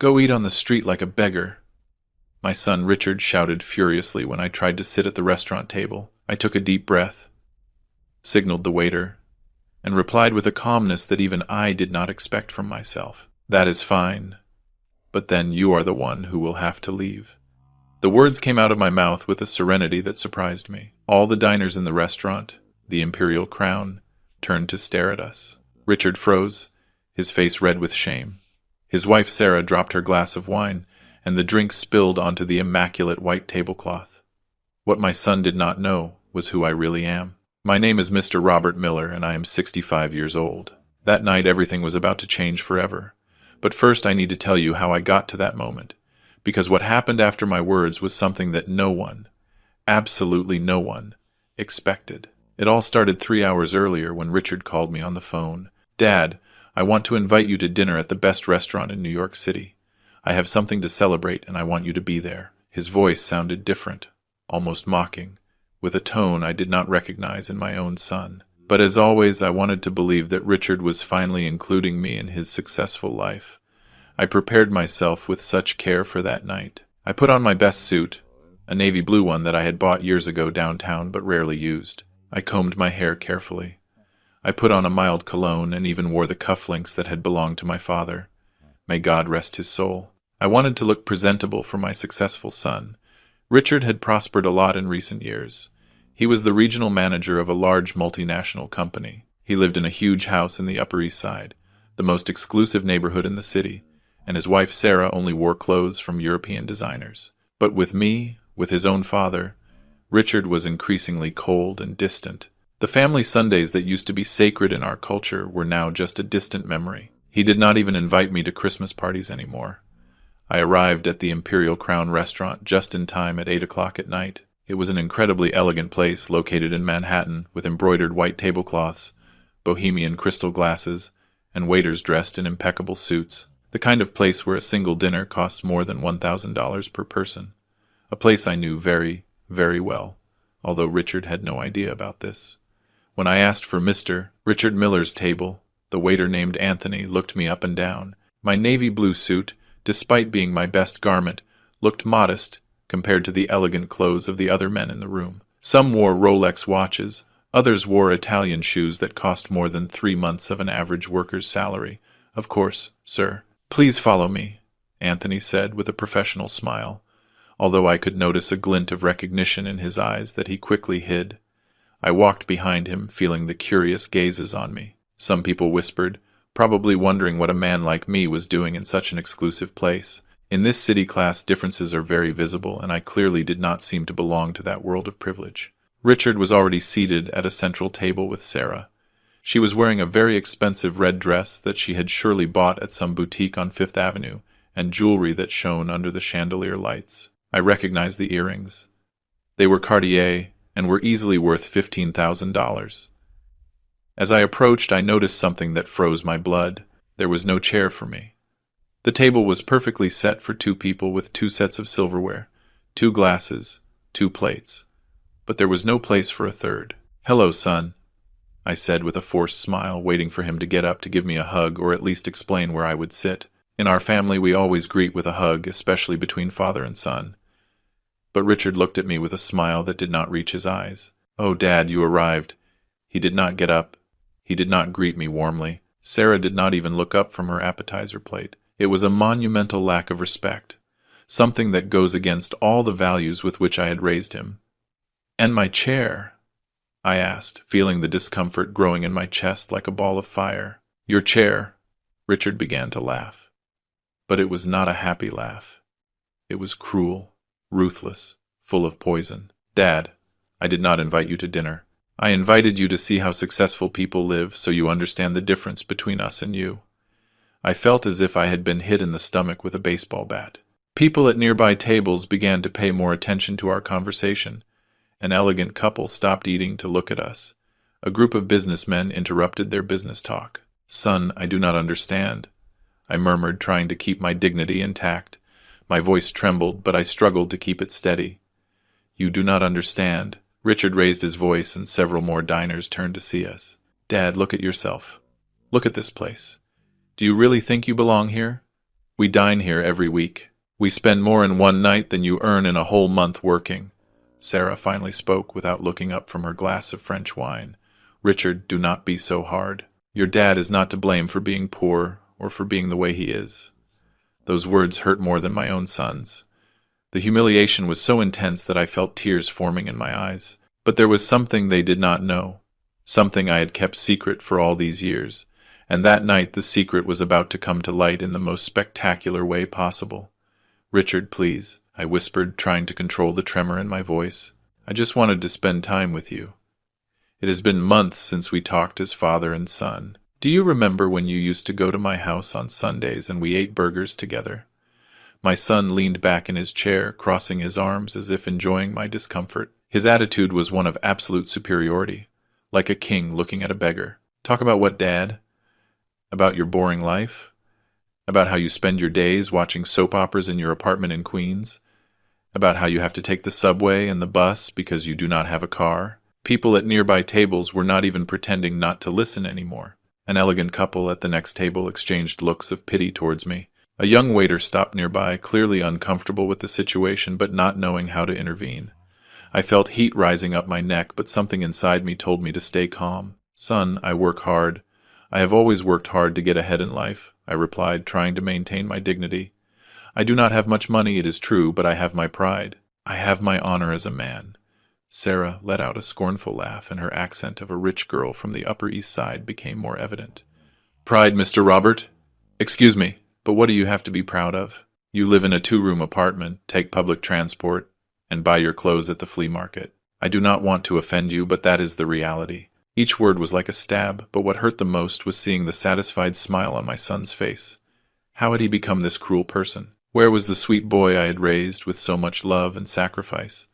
Go eat on the street like a beggar, my son Richard shouted furiously when I tried to sit at the restaurant table. I took a deep breath, signaled the waiter, and replied with a calmness that even I did not expect from myself. That is fine, but then you are the one who will have to leave. The words came out of my mouth with a serenity that surprised me. All the diners in the restaurant, the Imperial Crown, turned to stare at us. Richard froze, his face red with shame. His wife Sarah dropped her glass of wine, and the drink spilled onto the immaculate white tablecloth. What my son did not know was who I really am. My name is Mr. Robert Miller, and I am 65 years old. That night everything was about to change forever. But first I need to tell you how I got to that moment, because what happened after my words was something that no one, absolutely no one, expected. It all started 3 hours earlier when Richard called me on the phone. Dad, I want to invite you to dinner at the best restaurant in New York City. I have something to celebrate, and I want you to be there. His voice sounded different, almost mocking, with a tone I did not recognize in my own son. But as always, I wanted to believe that Richard was finally including me in his successful life. I prepared myself with such care for that night. I put on my best suit, a navy blue one that I had bought years ago downtown but rarely used. I combed my hair carefully. I put on a mild cologne and even wore the cufflinks that had belonged to my father. May God rest his soul. I wanted to look presentable for my successful son. Richard had prospered a lot in recent years. He was the regional manager of a large multinational company. He lived in a huge house in the Upper East Side, the most exclusive neighborhood in the city, and his wife Sarah only wore clothes from European designers. But with me, with his own father, Richard was increasingly cold and distant. The family Sundays that used to be sacred in our culture were now just a distant memory. He did not even invite me to Christmas parties anymore. I arrived at the Imperial Crown restaurant just in time at 8 o'clock at night. It was an incredibly elegant place located in Manhattan with embroidered white tablecloths, bohemian crystal glasses, and waiters dressed in impeccable suits. The kind of place where a single dinner costs more than $1,000 per person. A place I knew very, very well, although Richard had no idea about this. When I asked for Mr. Richard Miller's table, the waiter named Anthony looked me up and down. My navy blue suit, despite being my best garment, looked modest compared to the elegant clothes of the other men in the room. Some wore Rolex watches, others wore Italian shoes that cost more than 3 months of an average worker's salary. Of course, sir. Please follow me, Anthony said with a professional smile, although I could notice a glint of recognition in his eyes that he quickly hid. I walked behind him, feeling the curious gazes on me. Some people whispered, probably wondering what a man like me was doing in such an exclusive place. In this city, class differences are very visible, and I clearly did not seem to belong to that world of privilege. Richard was already seated at a central table with Sarah. She was wearing a very expensive red dress that she had surely bought at some boutique on Fifth Avenue, and jewelry that shone under the chandelier lights. I recognized the earrings. They were Cartier and were easily worth $15,000. As I approached, I noticed something that froze my blood. There was no chair for me. The table was perfectly set for 2 people with 2 sets of silverware, 2 glasses, 2 plates. But there was no place for a third. "Hello, son," I said with a forced smile, waiting for him to get up to give me a hug or at least explain where I would sit. In our family, we always greet with a hug, especially between father and son. But Richard looked at me with a smile that did not reach his eyes. "Oh, Dad, you arrived." He did not get up. He did not greet me warmly. Sarah did not even look up from her appetizer plate. It was a monumental lack of respect, something that goes against all the values with which I had raised him. "And my chair?" I asked, feeling the discomfort growing in my chest like a ball of fire. "Your chair." Richard began to laugh. But it was not a happy laugh. It was cruel, ruthless, full of poison. "Dad, I did not invite you to dinner. I invited you to see how successful people live so you understand the difference between us and you." I felt as if I had been hit in the stomach with a baseball bat. People at nearby tables began to pay more attention to our conversation. An elegant couple stopped eating to look at us. A group of businessmen interrupted their business talk. "Son, I do not understand," I murmured, trying to keep my dignity intact. My voice trembled, but I struggled to keep it steady. "You do not understand." Richard raised his voice, and several more diners turned to see us. "Dad, look at yourself. Look at this place. Do you really think you belong here? We dine here every week. We spend more in one night than you earn in a whole month working. Sarah finally spoke without looking up from her glass of French wine. Richard, do not be so hard. Your dad is not to blame for being poor or for being the way he is. Those words hurt more than my own son's. The humiliation was so intense that I felt tears forming in my eyes. But there was something they did not know, something I had kept secret for all these years, and that night the secret was about to come to light in the most spectacular way possible. Richard, please, I whispered, trying to control the tremor in my voice. I just wanted to spend time with you. It has been months since we talked as father and son. Do you remember when you used to go to my house on Sundays and we ate burgers together? My son leaned back in his chair, crossing his arms as if enjoying my discomfort. His attitude was one of absolute superiority, like a king looking at a beggar. Talk about what, Dad? About your boring life? About how you spend your days watching soap operas in your apartment in Queens? About how you have to take the subway and the bus because you do not have a car? People at nearby tables were not even pretending not to listen anymore. An elegant couple at the next table exchanged looks of pity towards me. A young waiter stopped nearby, clearly uncomfortable with the situation but not knowing how to intervene. I felt heat rising up my neck, but something inside me told me to stay calm. Son, I work hard. I have always worked hard to get ahead in life, I replied, trying to maintain my dignity. I do not have much money, it is true, but I have my pride. I have my honor as a man. Sarah let out a scornful laugh, and her accent of a rich girl from the Upper East Side became more evident. Pride, Mr. Robert? Excuse me, but what do you have to be proud of? You live in a 2-room apartment, take public transport, and buy your clothes at the flea market. I do not want to offend you, but that is the reality. Each word was like a stab, but what hurt the most was seeing the satisfied smile on my son's face. How had he become this cruel person? Where was the sweet boy I had raised with so much love and sacrifice?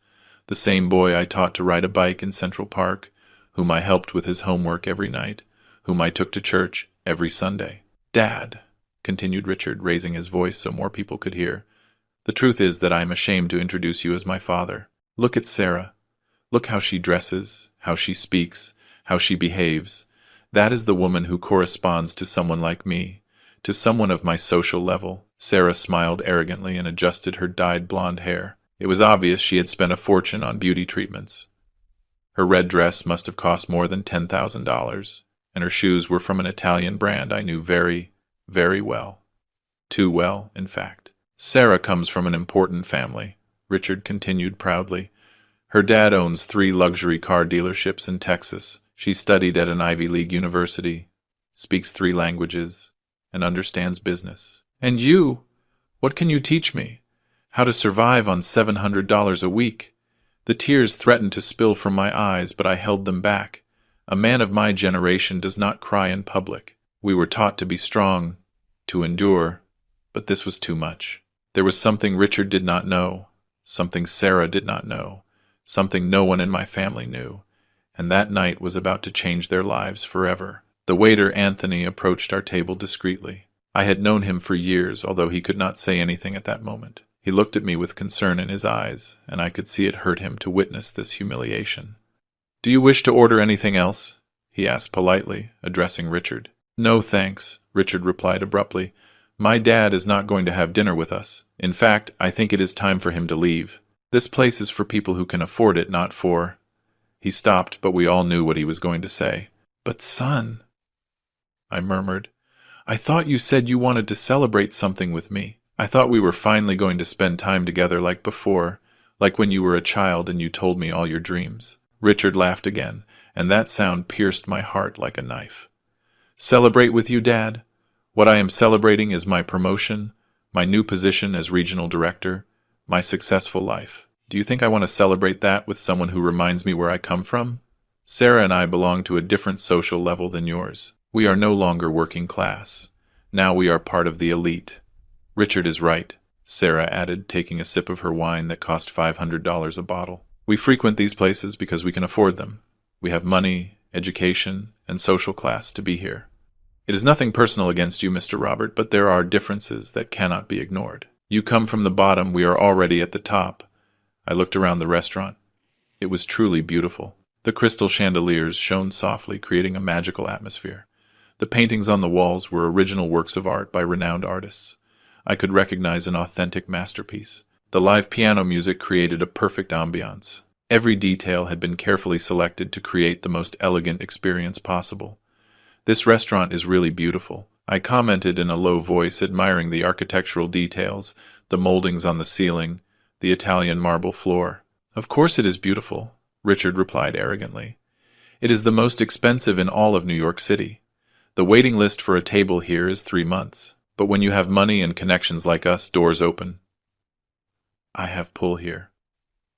The same boy I taught to ride a bike in Central Park, whom I helped with his homework every night, whom I took to church every Sunday. Dad, continued Richard, raising his voice so more people could hear, the truth is that I am ashamed to introduce you as my father. Look at Sarah. Look how she dresses, how she speaks, how she behaves. That is the woman who corresponds to someone like me, to someone of my social level. Sarah smiled arrogantly and adjusted her dyed blonde hair. It was obvious she had spent a fortune on beauty treatments. Her red dress must have cost more than $10,000, and her shoes were from an Italian brand I knew very, very well. Too well, in fact. Sarah comes from an important family, Richard continued proudly. Her dad owns 3 luxury car dealerships in Texas. She studied at an Ivy League university, speaks 3 languages, and understands business. And you? What can you teach me? How to survive on $700 a week? The tears threatened to spill from my eyes, but I held them back. A man of my generation does not cry in public. We were taught to be strong, to endure, but this was too much. There was something Richard did not know, something Sarah did not know, something no one in my family knew, and that night was about to change their lives forever. The waiter, Anthony, approached our table discreetly. I had known him for years, although he could not say anything at that moment. He looked at me with concern in his eyes, and I could see it hurt him to witness this humiliation. "Do you wish to order anything else?" he asked politely, addressing Richard. "No, thanks," Richard replied abruptly. "My dad is not going to have dinner with us. In fact, I think it is time for him to leave. This place is for people who can afford it, not for—" He stopped, but we all knew what he was going to say. "But son," I murmured, "I thought you said you wanted to celebrate something with me. I thought we were finally going to spend time together like before, like when you were a child and you told me all your dreams." Richard laughed again, and that sound pierced my heart like a knife. "Celebrate with you, Dad? What I am celebrating is my promotion, my new position as regional director, my successful life. Do you think I want to celebrate that with someone who reminds me where I come from? Sarah and I belong to a different social level than yours. We are no longer working class. Now we are part of the elite." "Richard is right," Sarah added, taking a sip of her wine that cost $500 a bottle. "We frequent these places because we can afford them. We have money, education, and social class to be here. It is nothing personal against you, Mr. Robert, but there are differences that cannot be ignored. You come from the bottom, we are already at the top." I looked around the restaurant. It was truly beautiful. The crystal chandeliers shone softly, creating a magical atmosphere. The paintings on the walls were original works of art by renowned artists. I could recognize an authentic masterpiece. The live piano music created a perfect ambiance. Every detail had been carefully selected to create the most elegant experience possible. "This restaurant is really beautiful," I commented in a low voice, admiring the architectural details, the moldings on the ceiling, the Italian marble floor. "Of course it is beautiful," Richard replied arrogantly. "It is the most expensive in all of New York City. The waiting list for a table here is 3 months. But when you have money and connections like us, doors open." "I have pull here."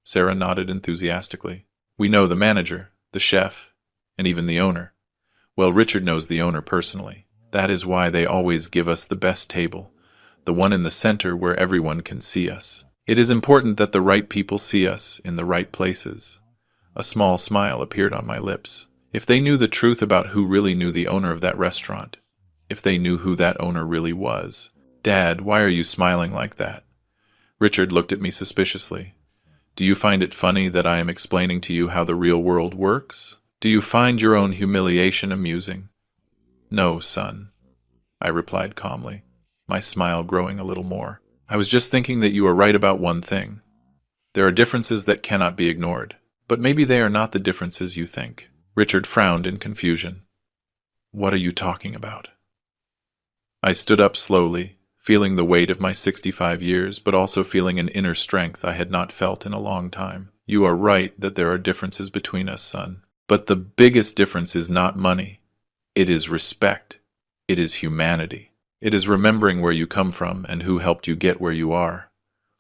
Sarah nodded enthusiastically. "We know the manager, the chef, and even the owner. Well, Richard knows the owner personally. That is why they always give us the best table, the one in the center where everyone can see us. It is important that the right people see us in the right places." A small smile appeared on my lips. If they knew the truth about who really knew the owner of that restaurant, if they knew who that owner really was. "Dad, why are you smiling like that?" Richard looked at me suspiciously. "Do you find it funny that I am explaining to you how the real world works? Do you find your own humiliation amusing?" "No, son," I replied calmly, my smile growing a little more. "I was just thinking that you are right about one thing. There are differences that cannot be ignored, but maybe they are not the differences you think." Richard frowned in confusion. "What are you talking about?" I stood up slowly, feeling the weight of my 65 years, but also feeling an inner strength I had not felt in a long time. "You are right that there are differences between us, son. But the biggest difference is not money. It is respect. It is humanity. It is remembering where you come from and who helped you get where you are.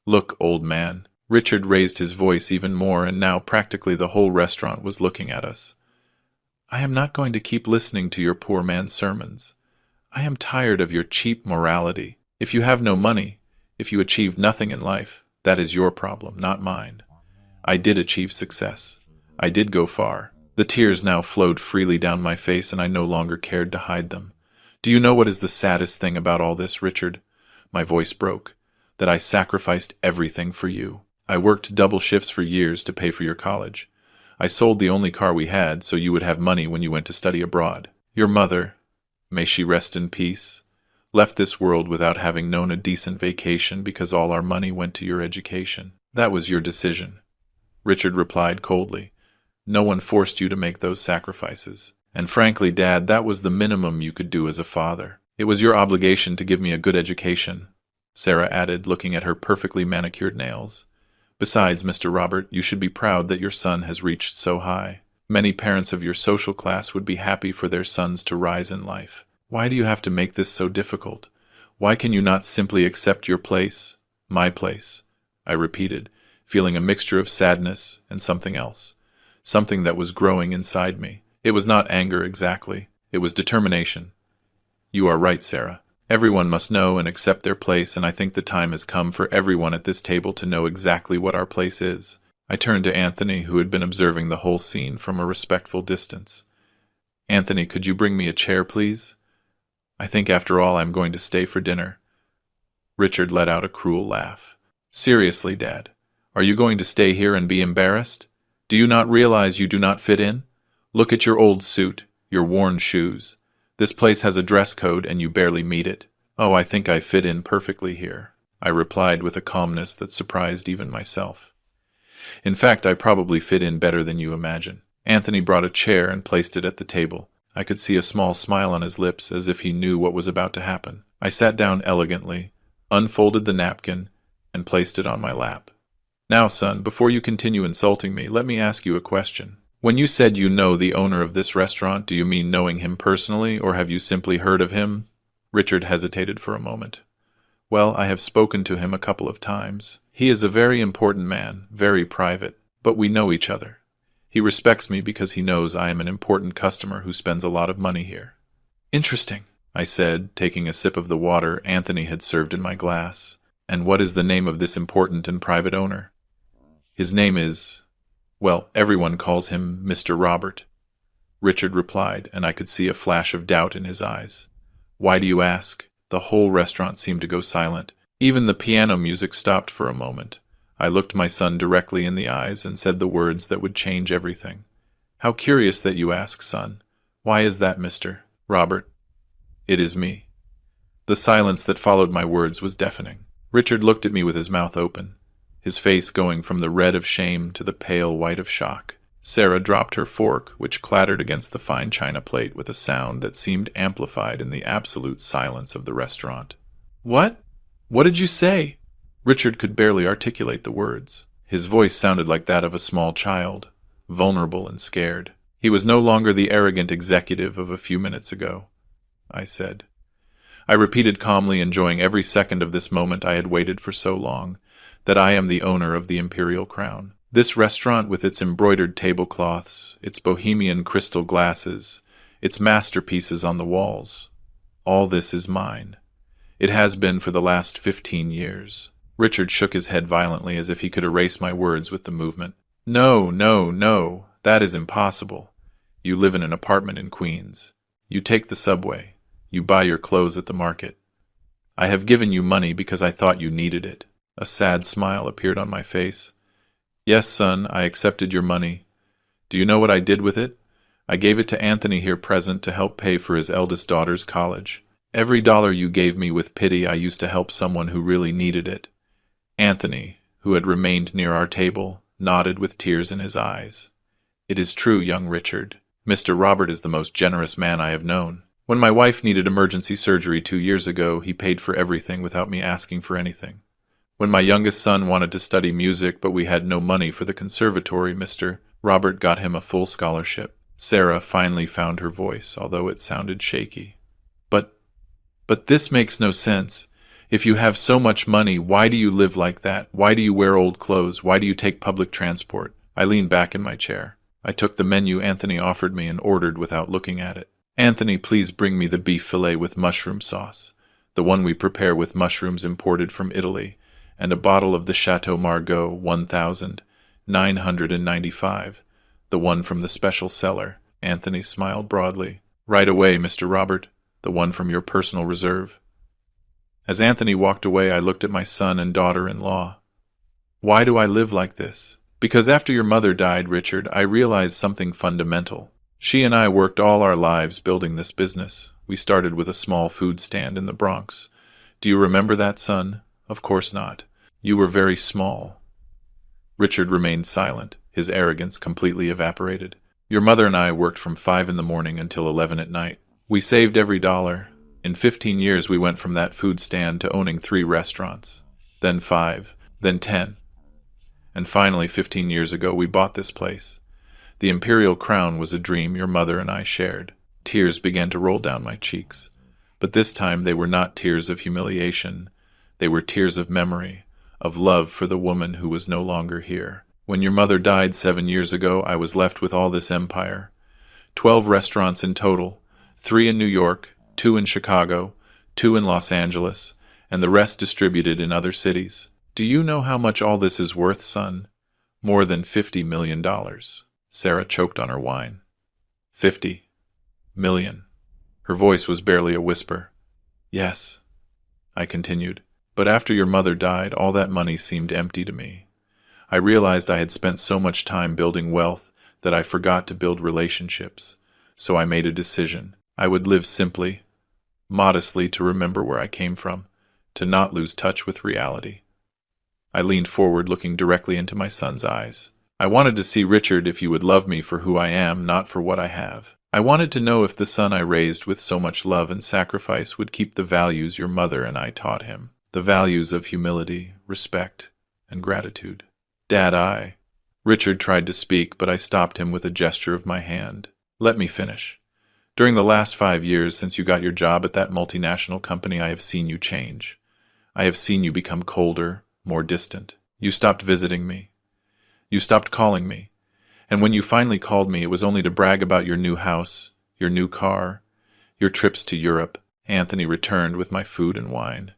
Look, old man." Richard raised his voice even more, and now practically the whole restaurant was looking at us. "I am not going to keep listening to your poor man's sermons. I am tired of your cheap morality. If you have no money, if you achieved nothing in life, that is your problem, not mine. I did achieve success. I did go far." The tears now flowed freely down my face, and I no longer cared to hide them. "Do you know what is the saddest thing about all this, Richard?" My voice broke. "That I sacrificed everything for you. I worked double shifts for years to pay for your college. I sold the only car we had so you would have money when you went to study abroad. Your mother, may she rest in peace, left this world without having known a decent vacation because all our money went to your education. That was your decision." Richard replied coldly. "No one forced you to make those sacrifices. And frankly, Dad, that was the minimum you could do as a father. It was your obligation to give me a good education," Sarah added, looking at her perfectly manicured nails. "Besides, Mr. Robert, you should be proud that your son has reached so high. Many parents of your social class would be happy for their sons to rise in life. Why do you have to make this so difficult? Why can you not simply accept your place, my place?" I repeated, feeling a mixture of sadness and something else, something that was growing inside me. It was not anger exactly, it was determination. "You are right, Sarah. Everyone must know and accept their place, and I think the time has come for everyone at this table to know exactly what our place is." I turned to Anthony, who had been observing the whole scene from a respectful distance. "Anthony, could you bring me a chair, please? I think after all I'm going to stay for dinner." Richard let out a cruel laugh. "Seriously, Dad, are you going to stay here and be embarrassed? Do you not realize you do not fit in? Look at your old suit, your worn shoes. This place has a dress code and you barely meet it." "Oh, I think I fit in perfectly here," I replied with a calmness that surprised even myself. "In fact, I probably fit in better than you imagine." Anthony brought a chair and placed it at the table. I could see a small smile on his lips, as if he knew what was about to happen. I sat down elegantly, unfolded the napkin, and placed it on my lap. "Now, son, before you continue insulting me, let me ask you a question. When you said you know the owner of this restaurant, do you mean knowing him personally, or have you simply heard of him?" Richard hesitated for a moment. "Well, I have spoken to him a couple of times. He is a very important man, very private, but we know each other. He respects me because he knows I am an important customer who spends a lot of money here." "Interesting," I said, taking a sip of the water Anthony had served in my glass. "And what is the name of this important and private owner?" "His name is, well, everyone calls him Mr. Robert," Richard replied, and I could see a flash of doubt in his eyes. "Why do you ask?" The whole restaurant seemed to go silent. Even the piano music stopped for a moment. I looked my son directly in the eyes and said the words that would change everything. "How curious that you ask, son. Why is that, Mr. Robert?" "It is me." The silence that followed my words was deafening. Richard looked at me with his mouth open, his face going from the red of shame to the pale white of shock. Sarah dropped her fork, which clattered against the fine china plate with a sound that seemed amplified in the absolute silence of the restaurant. "What? What did you say?" Richard could barely articulate the words. His voice sounded like that of a small child, vulnerable and scared. "He was no longer the arrogant executive of a few minutes ago," I said. I repeated calmly, enjoying every second of this moment I had waited for so long, that I am the owner of the imperial crown. This restaurant with its embroidered tablecloths, its bohemian crystal glasses, its masterpieces on the walls, all this is mine. It has been for the last 15 years. Richard shook his head violently as if he could erase my words with the movement. "No, no, no, that is impossible. You live in an apartment in Queens. You take the subway. You buy your clothes at the market. I have given you money because I thought you needed it." A sad smile appeared on my face. "Yes, son, I accepted your money. Do you know what I did with it? I gave it to Anthony here present to help pay for his eldest daughter's college. Every dollar you gave me with pity I used to help someone who really needed it." Anthony, who had remained near our table, nodded with tears in his eyes. "It is true, young Richard. Mr. Robert is the most generous man I have known. When my wife needed emergency surgery 2 years ago, he paid for everything without me asking for anything. When my youngest son wanted to study music but we had no money for the conservatory, Mr. Robert got him a full scholarship." Sarah finally found her voice, although it sounded shaky. But this makes no sense. If you have so much money, why do you live like that? Why do you wear old clothes? Why do you take public transport?" I leaned back in my chair. I took the menu Anthony offered me and ordered without looking at it. "Anthony, please bring me the beef fillet with mushroom sauce, the one we prepare with mushrooms imported from Italy, and a bottle of the Chateau Margaux 1995, the one from the special cellar." Anthony smiled broadly. "Right away, Mr. Robert, the one from your personal reserve." As Anthony walked away, I looked at my son and daughter-in-law. "Why do I live like this?" "Because after your mother died, Richard, I realized something fundamental. She and I worked all our lives building this business. We started with a small food stand in the Bronx. Do you remember that, son? Of course not. You were very small." Richard remained silent, his arrogance completely evaporated. "Your mother and I worked from 5 in the morning until 11 at night. We saved every dollar. In 15 years we went from that food stand to owning 3 restaurants, then 5, then 10. And finally, 15 years ago, we bought this place. The imperial crown was a dream your mother and I shared." Tears began to roll down my cheeks. But this time they were not tears of humiliation. They were tears of memory, of love for the woman who was no longer here. "When your mother died 7 years ago, I was left with all this empire. 12 restaurants in total, 3 in New York, 2 in Chicago, 2 in Los Angeles, and the rest distributed in other cities. Do you know how much all this is worth, son? More than $50 million. Sarah choked on her wine. 50 million. Her voice was barely a whisper. "Yes," I continued, "but after your mother died, all that money seemed empty to me. I realized I had spent so much time building wealth that I forgot to build relationships. So I made a decision. I would live simply, modestly, to remember where I came from, to not lose touch with reality." I leaned forward, looking directly into my son's eyes. "I wanted to see, Richard, if you would love me for who I am, not for what I have. I wanted to know if the son I raised with so much love and sacrifice would keep the values your mother and I taught him, the values of humility, respect, and gratitude." "Dad, Richard tried to speak, but I stopped him with a gesture of my hand. "Let me finish. During the last 5 years since you got your job at that multinational company, I have seen you change. I have seen you become colder, more distant. You stopped visiting me. You stopped calling me. And when you finally called me, it was only to brag about your new house, your new car, your trips to Europe." Anthony returned with my food and wine.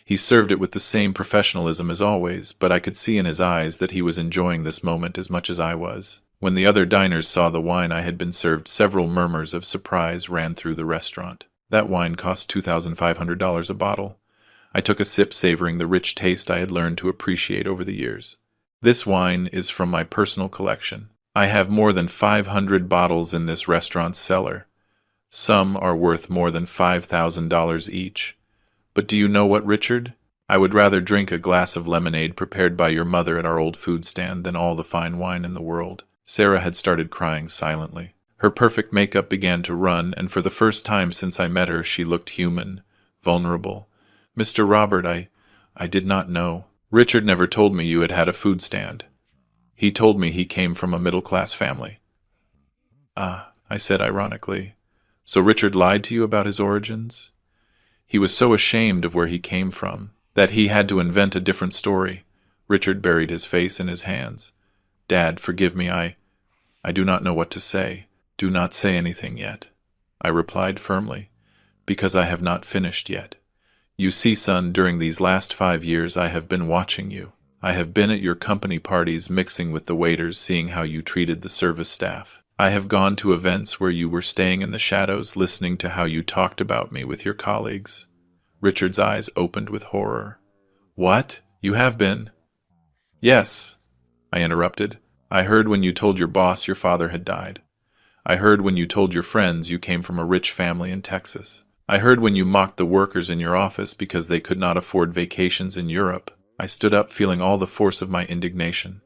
He served it with the same professionalism as always, but I could see in his eyes that he was enjoying this moment as much as I was. When the other diners saw the wine I had been served, several murmurs of surprise ran through the restaurant. That wine cost $2,500 a bottle. I took a sip, savoring the rich taste I had learned to appreciate over the years. "This wine is from my personal collection. I have more than 500 bottles in this restaurant's cellar. Some are worth more than $5,000 each. But do you know what, Richard? I would rather drink a glass of lemonade prepared by your mother at our old food stand than all the fine wine in the world. Sarah had started crying silently. Her perfect makeup began to run, and for the first time since I met her, she looked human, vulnerable. Mr. Robert, I did not know. Richard never told me you had had a food stand. He told me he came from a middle-class family. Ah, I said ironically. So Richard lied to you about his origins? He was so ashamed of where he came from that he had to invent a different story. Richard buried his face in his hands. Dad, forgive me, I do not know what to say. Do not say anything yet, I replied firmly, because I have not finished yet. You see, son, during these last 5 years I have been watching you. I have been at your company parties mixing with the waiters, seeing how you treated the service staff. I have gone to events where you were staying in the shadows, listening to how you talked about me with your colleagues. Richard's eyes opened with horror. What? You have been? Yes, I interrupted. I heard when you told your boss your father had died. I heard when you told your friends you came from a rich family in Texas. I heard when you mocked the workers in your office because they could not afford vacations in Europe. I stood up, feeling all the force of my indignation.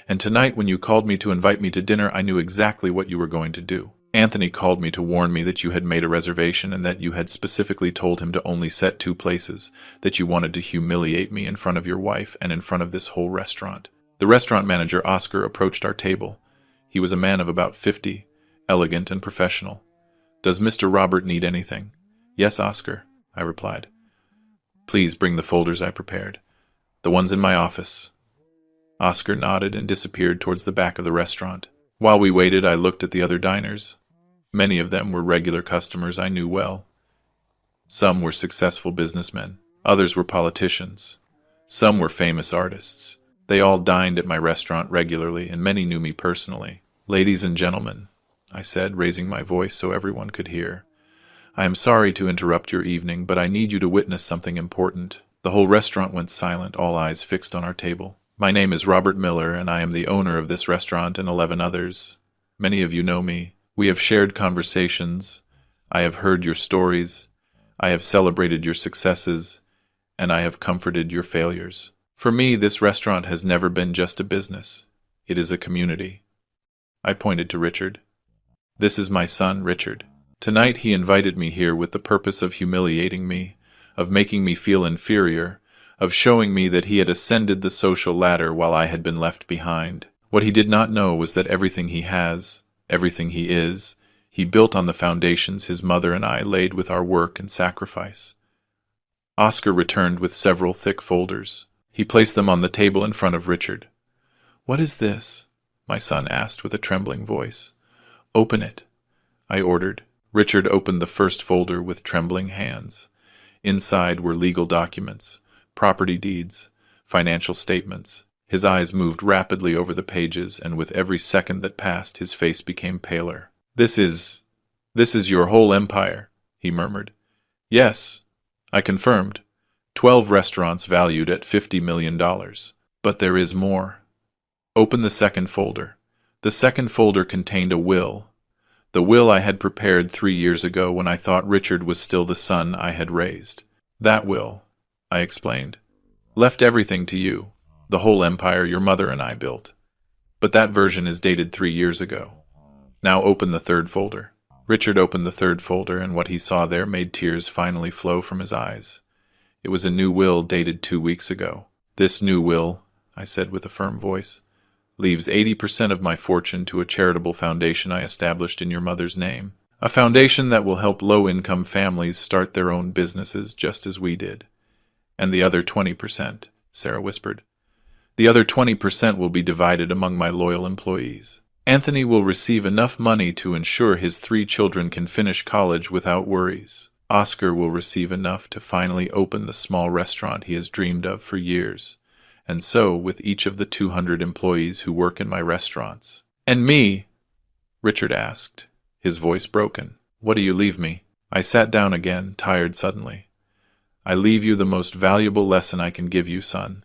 And tonight, when you called me to invite me to dinner, I knew exactly what you were going to do. Anthony called me to warn me that you had made a reservation and that you had specifically told him to only set 2 places, that you wanted to humiliate me in front of your wife and in front of this whole restaurant. The restaurant manager, Oscar, approached our table. He was a man of about 50, elegant and professional. Does Mr. Robert need anything? Yes, Oscar, I replied. Please bring the folders I prepared. The ones in my office. Oscar nodded and disappeared towards the back of the restaurant. While we waited, I looked at the other diners. Many of them were regular customers I knew well. Some were successful businessmen. Others were politicians. Some were famous artists. They all dined at my restaurant regularly, and many knew me personally. Ladies and gentlemen, I said, raising my voice so everyone could hear, I am sorry to interrupt your evening, but I need you to witness something important. The whole restaurant went silent, all eyes fixed on our table. My name is Robert Miller, and I am the owner of this restaurant and 11 others. Many of you know me. We have shared conversations. I have heard your stories. I have celebrated your successes, and I have comforted your failures. For me, this restaurant has never been just a business. It is a community. I pointed to Richard. This is my son, Richard. Tonight he invited me here with the purpose of humiliating me, of making me feel inferior, of showing me that he had ascended the social ladder while I had been left behind. What he did not know was that everything he has, everything he is, he built on the foundations his mother and I laid with our work and sacrifice. Oscar returned with several thick folders. He placed them on the table in front of Richard. What is this? My son asked with a trembling voice. Open it, I ordered. Richard opened the first folder with trembling hands. Inside were legal documents, property deeds, financial statements. His eyes moved rapidly over the pages, and with every second that passed, his face became paler. This is your whole empire, he murmured. Yes, I confirmed. 12 restaurants valued at $50 million. But there is more. Open the second folder. The second folder contained a will. The will I had prepared 3 years ago when I thought Richard was still the son I had raised. That will, I explained, left everything to you, the whole empire your mother and I built. But that version is dated 3 years ago. Now open the third folder. Richard opened the third folder, and what he saw there made tears finally flow from his eyes. It was a new will dated 2 weeks ago. This new will, I said with a firm voice, leaves 80% of my fortune to a charitable foundation I established in your mother's name. A foundation that will help low-income families start their own businesses just as we did. And the other 20%, Sarah whispered. The other 20% will be divided among my loyal employees. Anthony will receive enough money to ensure his 3 children can finish college without worries. Oscar will receive enough to finally open the small restaurant he has dreamed of for years. And so with each of the 200 employees who work in my restaurants. And me? Richard asked, his voice broken. What do you leave me? I sat down again, tired suddenly. I leave you the most valuable lesson I can give you, son.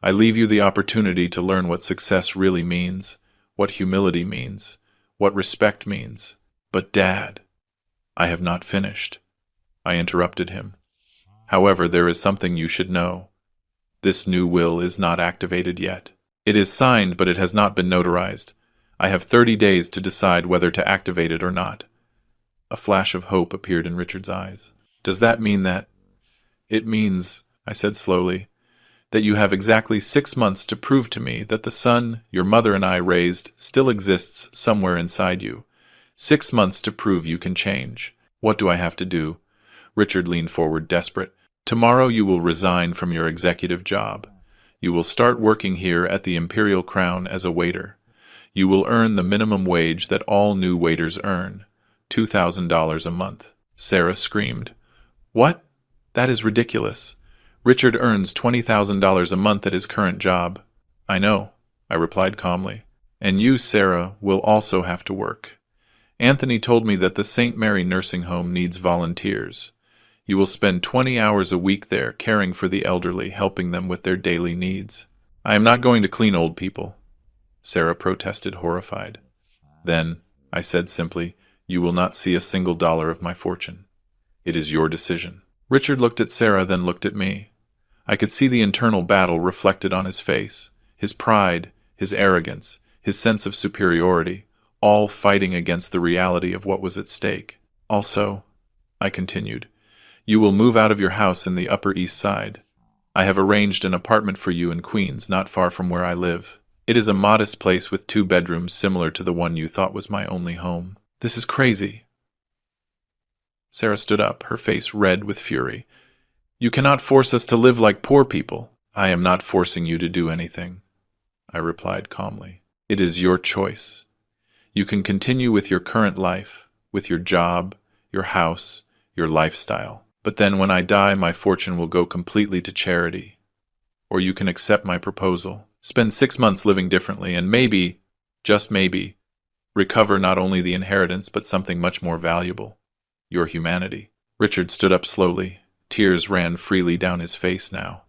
I leave you the opportunity to learn what success really means, what humility means, what respect means. But, Dad, I have not finished. I interrupted him. However, there is something you should know. This new will is not activated yet. It is signed, but it has not been notarized. I have 30 days to decide whether to activate it or not." A flash of hope appeared in Richard's eyes. "Does that mean that—" "It means," I said slowly, "that you have exactly 6 months to prove to me that the son your mother and I raised still exists somewhere inside you. 6 months to prove you can change. What do I have to do?" Richard leaned forward, desperate. "Tomorrow you will resign from your executive job. You will start working here at the Imperial Crown as a waiter. You will earn the minimum wage that all new waiters earn, $2,000 a month." Sarah screamed. "What? That is ridiculous. Richard earns $20,000 a month at his current job." "I know," I replied calmly. "And you, Sarah, will also have to work. Anthony told me that the St. Mary nursing home needs volunteers. You will spend 20 hours a week there caring for the elderly, helping them with their daily needs." "I am not going to clean old people," Sarah protested, horrified. "Then," I said simply, "you will not see a single dollar of my fortune. It is your decision." Richard looked at Sarah, then looked at me. I could see the internal battle reflected on his face, his pride, his arrogance, his sense of superiority, all fighting against the reality of what was at stake. "Also," I continued, "you will move out of your house in the Upper East Side. I have arranged an apartment for you in Queens, not far from where I live. It is a modest place with 2 bedrooms similar to the one you thought was my only home." "This is crazy." Sarah stood up, her face red with fury. "You cannot force us to live like poor people." "I am not forcing you to do anything," I replied calmly. "It is your choice. You can continue with your current life, with your job, your house, your lifestyle. But then when I die, my fortune will go completely to charity. Or you can accept my proposal, spend 6 months living differently, and maybe, just maybe, recover not only the inheritance but something much more valuable, your humanity." Richard stood up slowly. Tears ran freely down his face now.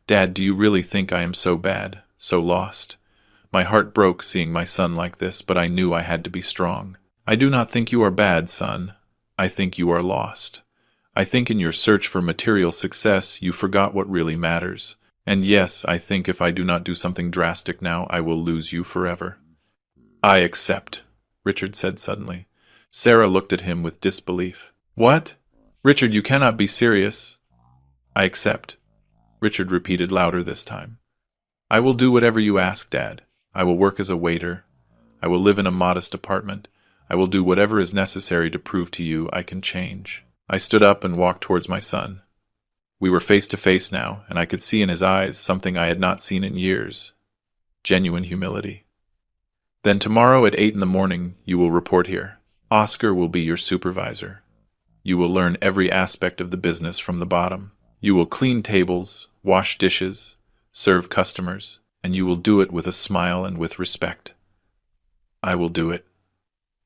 "Dad, do you really think I am so bad, so lost?" My heart broke seeing my son like this, but I knew I had to be strong. "I do not think you are bad, son. I think you are lost. I think in your search for material success, you forgot what really matters. And yes, I think if I do not do something drastic now, I will lose you forever." "I accept," Richard said suddenly. Sarah looked at him with disbelief. "What? Richard, you cannot be serious." "I accept," Richard repeated louder this time. "I will do whatever you ask, Dad. I will work as a waiter. I will live in a modest apartment. I will do whatever is necessary to prove to you I can change." I stood up and walked towards my son. We were face to face now, and I could see in his eyes something I had not seen in years: genuine humility. "Then tomorrow at 8 in the morning, you will report here. Oscar will be your supervisor. You will learn every aspect of the business from the bottom. You will clean tables, wash dishes, serve customers, and you will do it with a smile and with respect." "I will do it,"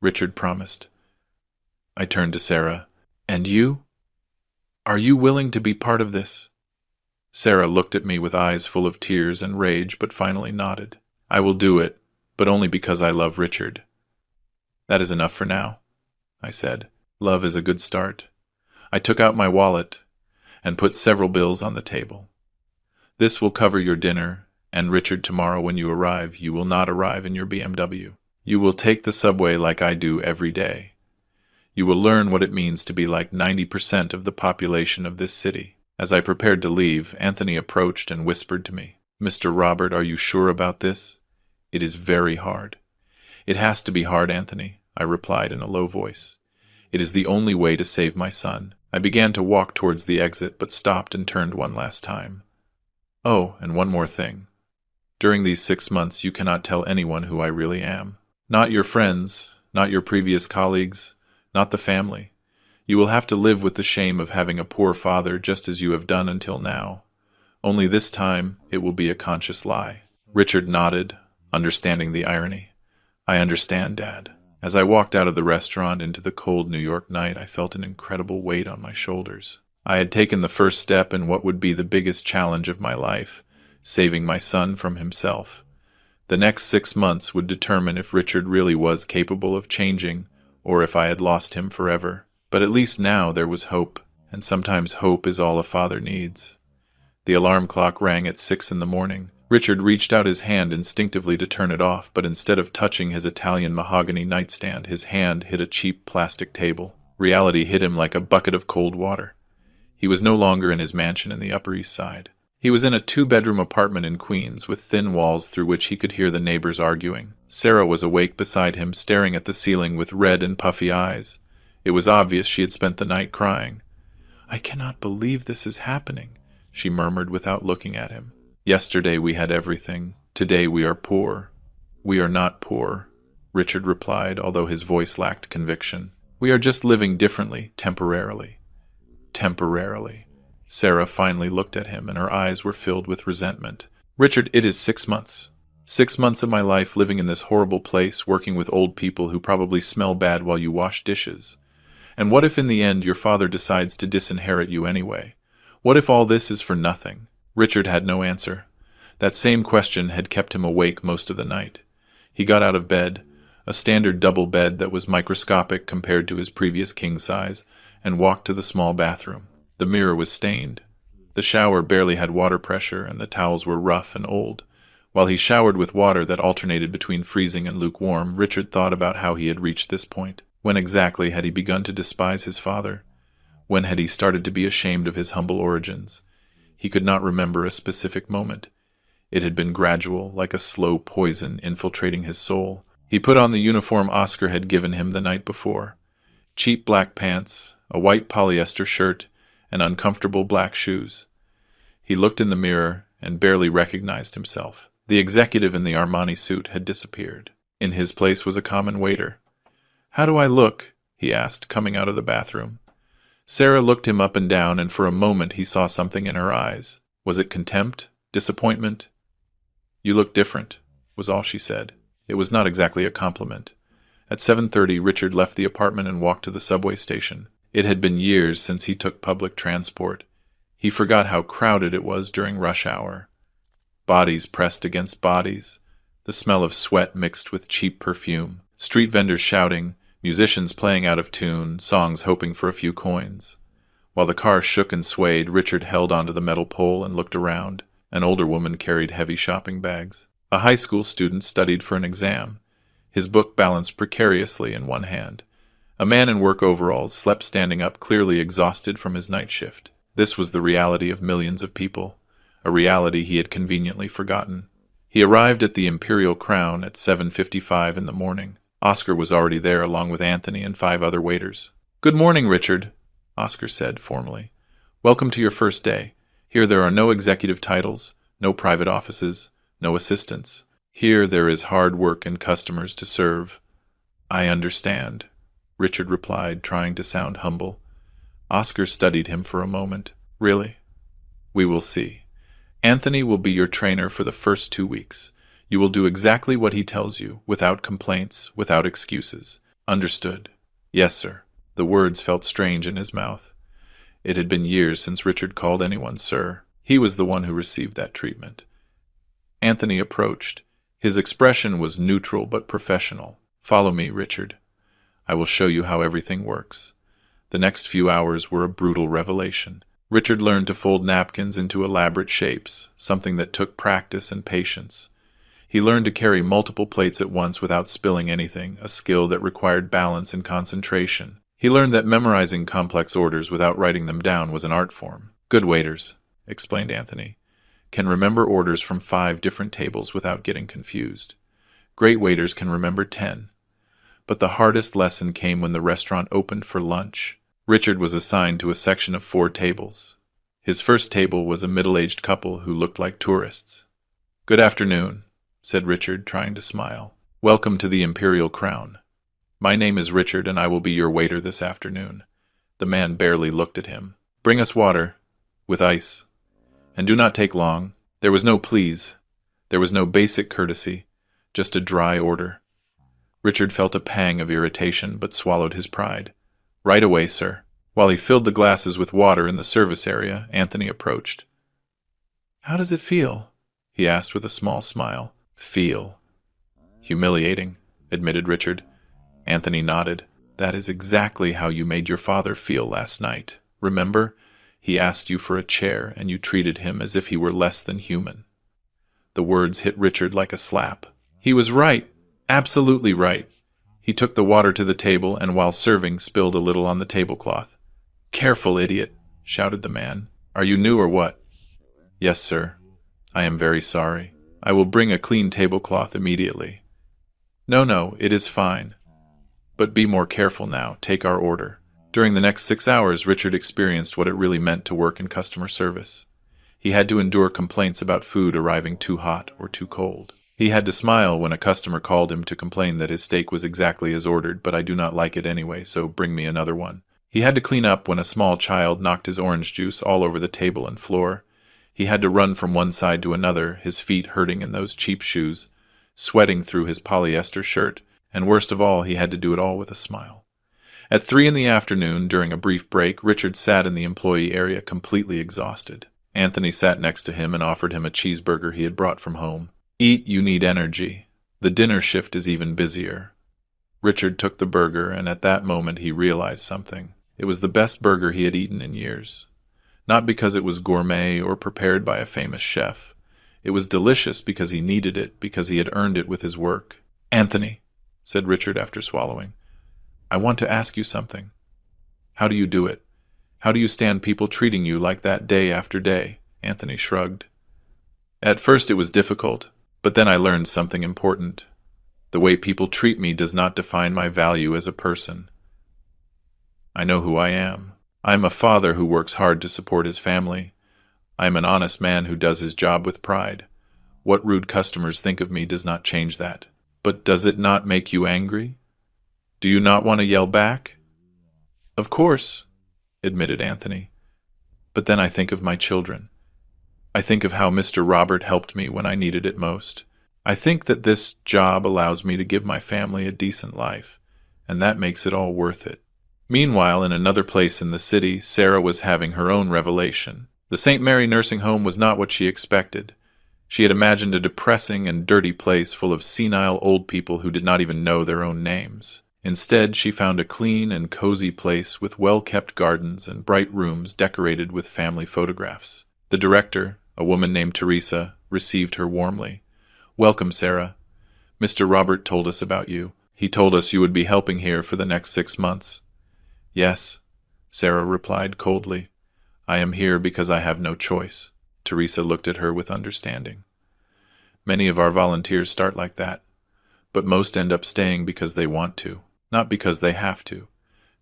Richard promised. I turned to Sarah. "And you? Are you willing to be part of this?" Sarah looked at me with eyes full of tears and rage, but finally nodded. "I will do it, but only because I love Richard." "That is enough for now," I said. "Love is a good start." I took out my wallet and put several bills on the table. "This will cover your dinner, and Richard, tomorrow when you arrive, you will not arrive in your BMW. You will take the subway like I do every day. You will learn what it means to be like 90% of the population of this city." As I prepared to leave, Anthony approached and whispered to me, "Mr. Robert, are you sure about this? It is very hard." "It has to be hard, Anthony," I replied in a low voice. "It is the only way to save my son." I began to walk towards the exit, but stopped and turned one last time. "Oh, and one more thing. During these 6 months, you cannot tell anyone who I really am. Not your friends, not your previous colleagues, not the family. You will have to live with the shame of having a poor father, just as you have done until now. Only this time, it will be a conscious lie." Richard nodded, understanding the irony. "I understand, Dad." As I walked out of the restaurant into the cold New York night, I felt an incredible weight on my shoulders. I had taken the first step in what would be the biggest challenge of my life, saving my son from himself. The next 6 months would determine if Richard really was capable of changing, or if I had lost him forever. But at least now there was hope, and sometimes hope is all a father needs. The alarm clock rang at 6 in the morning. Richard reached out his hand instinctively to turn it off, but instead of touching his Italian mahogany nightstand, his hand hit a cheap plastic table. Reality hit him like a bucket of cold water. He was no longer in his mansion in the Upper East Side. He was in a two-bedroom apartment in Queens, with thin walls through which he could hear the neighbors arguing. Sarah was awake beside him, staring at the ceiling with red and puffy eyes. It was obvious she had spent the night crying. "I cannot believe this is happening," she murmured without looking at him. "Yesterday we had everything. Today we are poor." "We are not poor," Richard replied, although his voice lacked conviction. "We are just living differently, temporarily." Temporarily. Sarah finally looked at him, and her eyes were filled with resentment. "Richard, it is 6 months. 6 months of my life living in this horrible place, working with old people who probably smell bad while you wash dishes. And what if in the end your father decides to disinherit you anyway? What if all this is for nothing?" Richard had no answer. That same question had kept him awake most of the night. He got out of bed, a standard double bed that was microscopic compared to his previous king size, and walked to the small bathroom. The mirror was stained. The shower barely had water pressure, and the towels were rough and old. While he showered with water that alternated between freezing and lukewarm, Richard thought about how he had reached this point. When exactly had he begun to despise his father? When had he started to be ashamed of his humble origins? He could not remember a specific moment. It had been gradual, like a slow poison infiltrating his soul. He put on the uniform Oscar had given him the night before. Cheap black pants, a white polyester shirt, and uncomfortable black shoes. He looked in the mirror and barely recognized himself. The executive in the Armani suit had disappeared. In his place was a common waiter. "How do I look?" he asked, coming out of the bathroom. Sarah looked him up and down, and for a moment he saw something in her eyes. Was it contempt? Disappointment? "You look different," was all she said. It was not exactly a compliment. At 7:30, Richard left the apartment and walked to the subway station. It had been years since he took public transport. He forgot how crowded it was during rush hour. Bodies pressed against bodies, the smell of sweat mixed with cheap perfume, street vendors shouting, musicians playing out of tune, songs hoping for a few coins. While the car shook and swayed, Richard held onto the metal pole and looked around. An older woman carried heavy shopping bags. A high school student studied for an exam. His book balanced precariously in one hand. A man in work overalls slept standing up, clearly exhausted from his night shift. This was the reality of millions of people, a reality he had conveniently forgotten. He arrived at the Imperial Crown at 7:55 in the morning. Oscar was already there along with Anthony and 5 other waiters. "Good morning, Richard," Oscar said formally. "Welcome to your first day. Here there are no executive titles, no private offices, no assistants. Here there is hard work and customers to serve." "I understand," Richard replied, trying to sound humble. Oscar studied him for a moment. "Really? We will see. Anthony will be your trainer for the first 2 weeks. You will do exactly what he tells you, without complaints, without excuses. Understood?" "Yes, sir." The words felt strange in his mouth. It had been years since Richard called anyone sir. He was the one who received that treatment. Anthony approached. His expression was neutral but professional. "Follow me, Richard. I will show you how everything works." The next few hours were a brutal revelation. Richard learned to fold napkins into elaborate shapes, something that took practice and patience. He learned to carry multiple plates at once without spilling anything, a skill that required balance and concentration. He learned that memorizing complex orders without writing them down was an art form. "Good waiters," explained Anthony, "can remember orders from 5 different tables without getting confused. Great waiters can remember 10. But the hardest lesson came when the restaurant opened for lunch. Richard was assigned to a section of 4 tables. His first table was a middle-aged couple who looked like tourists. "Good afternoon," said Richard, trying to smile. "Welcome to the Imperial Crown. My name is Richard, and I will be your waiter this afternoon." The man barely looked at him. "Bring us water, with ice. And do not take long." There was no please. There was no basic courtesy, just a dry order. Richard felt a pang of irritation, but swallowed his pride. "Right away, sir." While he filled the glasses with water in the service area, Anthony approached. "How does it feel?" he asked with a small smile. "Feel? Humiliating," admitted Richard. Anthony nodded. "That is exactly how you made your father feel last night." Remember? He asked you for a chair, and you treated him as if he were less than human. The words hit Richard like a slap. He was right. Absolutely right. He took the water to the table and, while serving, spilled a little on the tablecloth. "Careful, idiot," shouted the man. "Are you new or what?" "Yes, sir. I am very sorry. I will bring a clean tablecloth immediately." No, it is fine. But be more careful now. Take our order." During the next 6 hours, Richard experienced what it really meant to work in customer service. He had to endure complaints about food arriving too hot or too cold. He had to smile when a customer called him to complain that his steak was exactly as ordered, but I do not like it anyway, so bring me another one. He had to clean up when a small child knocked his orange juice all over the table and floor. He had to run from one side to another, his feet hurting in those cheap shoes, sweating through his polyester shirt, and worst of all, he had to do it all with a smile. At 3 in the afternoon, during a brief break, Richard sat in the employee area completely exhausted. Anthony sat next to him and offered him a cheeseburger he had brought from home. "Eat, you need energy. The dinner shift is even busier." Richard took the burger, and at that moment he realized something. It was the best burger he had eaten in years. Not because it was gourmet or prepared by a famous chef. It was delicious because he needed it, because he had earned it with his work. "Anthony," said Richard after swallowing, "I want to ask you something. How do you do it? How do you stand people treating you like that day after day?" Anthony shrugged. "At first it was difficult, but then I learned something important. The way people treat me does not define my value as a person. I know who I am. I am a father who works hard to support his family. I am an honest man who does his job with pride. What rude customers think of me does not change that. But does it not make you angry? Do you not want to yell back?" "Of course," admitted Anthony. "But then I think of my children. I think of how Mr. Robert helped me when I needed it most. I think that this job allows me to give my family a decent life, and that makes it all worth it." Meanwhile, in another place in the city, Sarah was having her own revelation. The St. Mary nursing home was not what she expected. She had imagined a depressing and dirty place full of senile old people who did not even know their own names. Instead, she found a clean and cozy place with well-kept gardens and bright rooms decorated with family photographs. The director, a woman named Teresa, received her warmly. "Welcome, Sarah. Mr. Robert told us about you. He told us you would be helping here for the next 6 months." "Yes," Sarah replied coldly. "I am here because I have no choice." Teresa looked at her with understanding. "Many of our volunteers start like that, but most end up staying because they want to, not because they have to.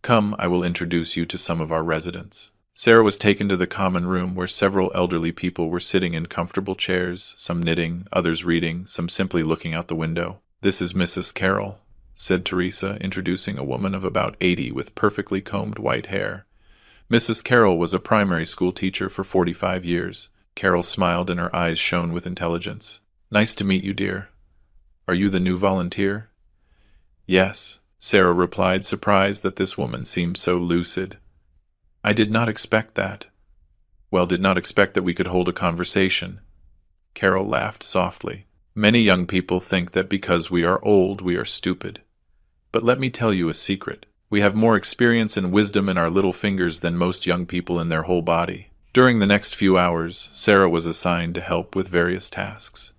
Come, I will introduce you to some of our residents." Sarah was taken to the common room where several elderly people were sitting in comfortable chairs, some knitting, others reading, some simply looking out the window. "This is Mrs. Carroll," said Teresa, introducing a woman of about 80 with perfectly combed white hair. Mrs. Carroll was a primary school teacher for 45 years. Carroll smiled and her eyes shone with intelligence. "Nice to meet you, dear. Are you the new volunteer?" "Yes," Sarah replied, surprised that this woman seemed so lucid. "I did not expect that." "Well, did not expect that we could hold a conversation." Carroll laughed softly. "Many young people think that because we are old, we are stupid. But let me tell you a secret. We have more experience and wisdom in our little fingers than most young people in their whole body." During the next few hours, Sarah was assigned to help with various tasks.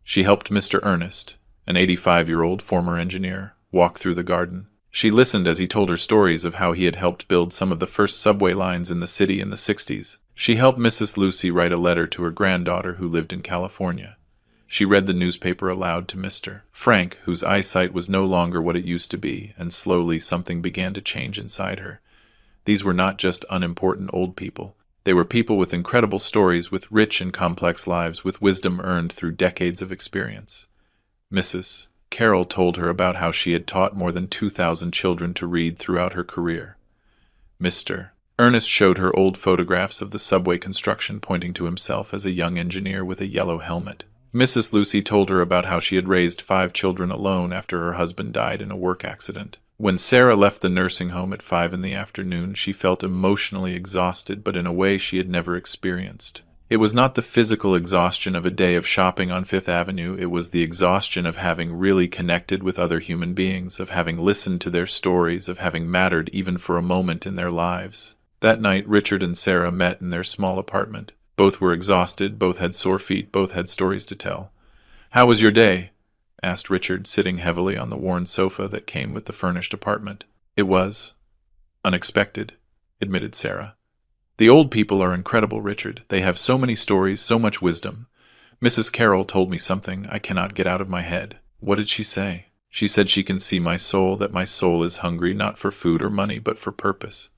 She helped Mr. Ernest, an 85-year-old former engineer, walk through the garden. She listened as he told her stories of how he had helped build some of the first subway lines in the city in the 60s. She helped Mrs. Lucy write a letter to her granddaughter who lived in California. She read the newspaper aloud to Mr. Frank, whose eyesight was no longer what it used to be, and slowly something began to change inside her. These were not just unimportant old people. They were people with incredible stories, with rich and complex lives, with wisdom earned through decades of experience. Mrs. Carroll told her about how she had taught more than 2,000 children to read throughout her career. Mr. Ernest showed her old photographs of the subway construction, pointing to himself as a young engineer with a yellow helmet. Mrs. Lucy told her about how she had raised 5 children alone after her husband died in a work accident. When Sarah left the nursing home at 5 in the afternoon, she felt emotionally exhausted, but in a way she had never experienced. It was not the physical exhaustion of a day of shopping on Fifth Avenue, it was the exhaustion of having really connected with other human beings, of having listened to their stories, of having mattered even for a moment in their lives. That night, Richard and Sarah met in their small apartment. Both were exhausted, both had sore feet, both had stories to tell. "How was your day?" asked Richard, sitting heavily on the worn sofa that came with the furnished apartment. "It was unexpected," admitted Sarah. "The old people are incredible, Richard. They have so many stories, so much wisdom. Mrs. Carroll told me something I cannot get out of my head." "What did she say?" "She said she can see my soul, that my soul is hungry not for food or money, but for purpose.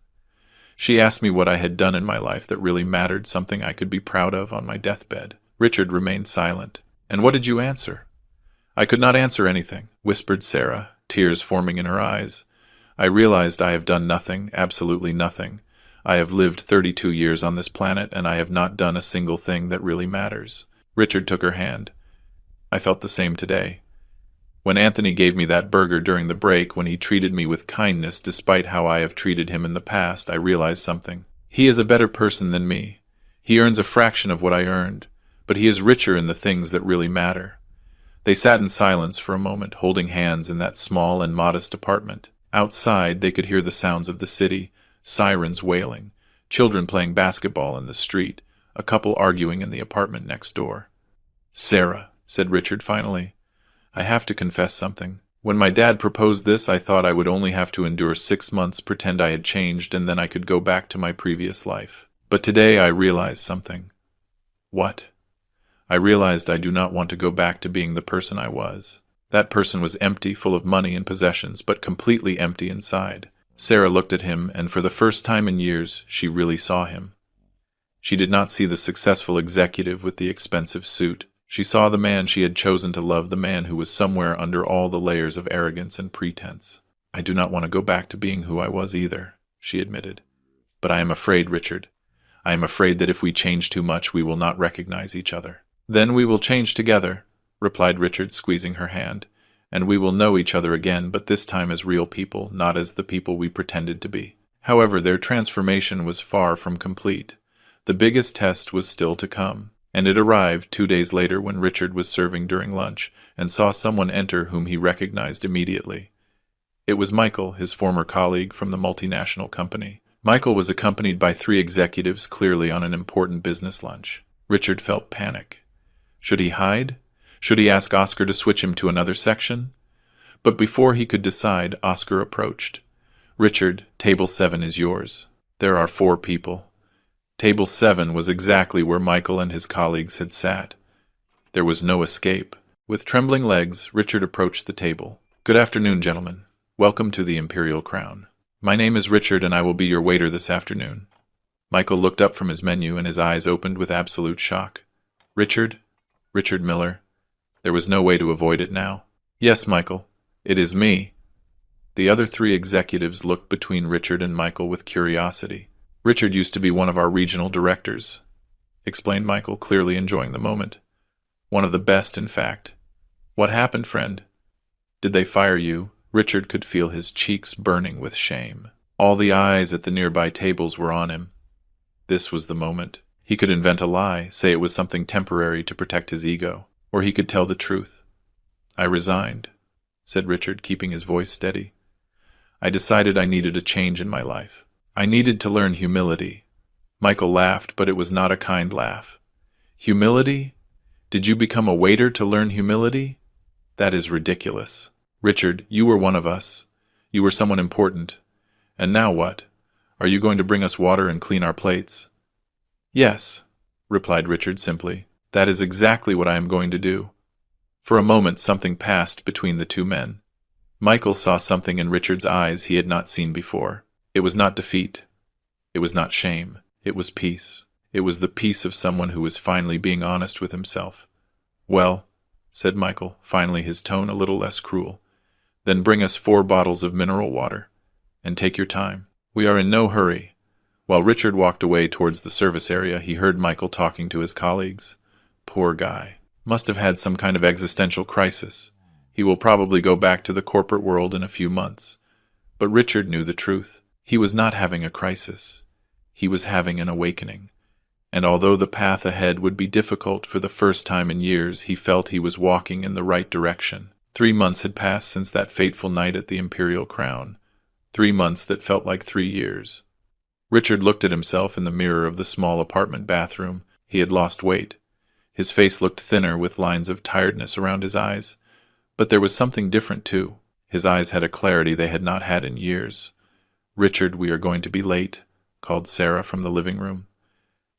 She asked me what I had done in my life that really mattered, something I could be proud of on my deathbed." Richard remained silent. "And what did you answer?" "I could not answer anything," whispered Sarah, tears forming in her eyes. "I realized I have done nothing, absolutely nothing. I have lived 32 years on this planet, and I have not done a single thing that really matters." Richard took her hand. "I felt the same today. When Anthony gave me that burger during the break, when he treated me with kindness despite how I have treated him in the past, I realized something. He is a better person than me. He earns a fraction of what I earned, but he is richer in the things that really matter." They sat in silence for a moment, holding hands in that small and modest apartment. Outside, they could hear the sounds of the city, sirens wailing, children playing basketball in the street, a couple arguing in the apartment next door. "Sarah," said Richard finally, "I have to confess something. When my dad proposed this, I thought I would only have to endure 6 months, pretend I had changed, and then I could go back to my previous life. But today I realized something." "What?" "I realized I do not want to go back to being the person I was." That person was empty, full of money and possessions, but completely empty inside. Sarah looked at him, and for the first time in years, she really saw him. She did not see the successful executive with the expensive suit. She saw the man she had chosen to love, the man who was somewhere under all the layers of arrogance and pretense. "I do not want to go back to being who I was either," she admitted. "But I am afraid, Richard. I am afraid that if we change too much, we will not recognize each other." "Then we will change together," replied Richard, squeezing her hand, "and we will know each other again, but this time as real people, not as the people we pretended to be." However, their transformation was far from complete. The biggest test was still to come, and it arrived 2 days later when Richard was serving during lunch and saw someone enter whom he recognized immediately. It was Michael, his former colleague from the multinational company. Michael was accompanied by 3 executives, clearly on an important business lunch. Richard felt panic. Should he hide? Should he ask Oscar to switch him to another section? But before he could decide, Oscar approached. "Richard, table 7 is yours. There are 4 people." Table 7 was exactly where Michael and his colleagues had sat. There was no escape. With trembling legs, Richard approached the table. "Good afternoon, gentlemen. Welcome to the Imperial Crown. My name is Richard, and I will be your waiter this afternoon." Michael looked up from his menu, and his eyes opened with absolute shock. "Richard? Richard Miller?" There was no way to avoid it now. "Yes, Michael. It is me." The other 3 executives looked between Richard and Michael with curiosity. "Richard used to be one of our regional directors," explained Michael, clearly enjoying the moment. "One of the best, in fact." "What happened, friend? Did they fire you?" Richard could feel his cheeks burning with shame. All the eyes at the nearby tables were on him. This was the moment. He could invent a lie, say it was something temporary to protect his ego, or he could tell the truth. "I resigned," said Richard, keeping his voice steady. "I decided I needed a change in my life. I needed to learn humility." Michael laughed, but it was not a kind laugh. "Humility? Did you become a waiter to learn humility? That is ridiculous. Richard, you were one of us. You were someone important. And now what? Are you going to bring us water and clean our plates?" "Yes," replied Richard simply. "That is exactly what I am going to do." For a moment something passed between the 2 men. Michael saw something in Richard's eyes he had not seen before. It was not defeat. It was not shame. It was peace. It was the peace of someone who was finally being honest with himself. "Well," said Michael, finally, his tone a little less cruel, "then bring us 4 bottles of mineral water. And take your time. We are in no hurry." While Richard walked away towards the service area, he heard Michael talking to his colleagues. "Poor guy. Must have had some kind of existential crisis. He will probably go back to the corporate world in a few months." But Richard knew the truth. He was not having a crisis. He was having an awakening. And although the path ahead would be difficult for the first time in years, he felt he was walking in the right direction. 3 months had passed since that fateful night at the Imperial Crown. 3 months that felt like 3 years. Richard looked at himself in the mirror of the small apartment bathroom. He had lost weight. His face looked thinner with lines of tiredness around his eyes. But there was something different, too. His eyes had a clarity they had not had in years. "Richard, we are going to be late," called Sarah from the living room.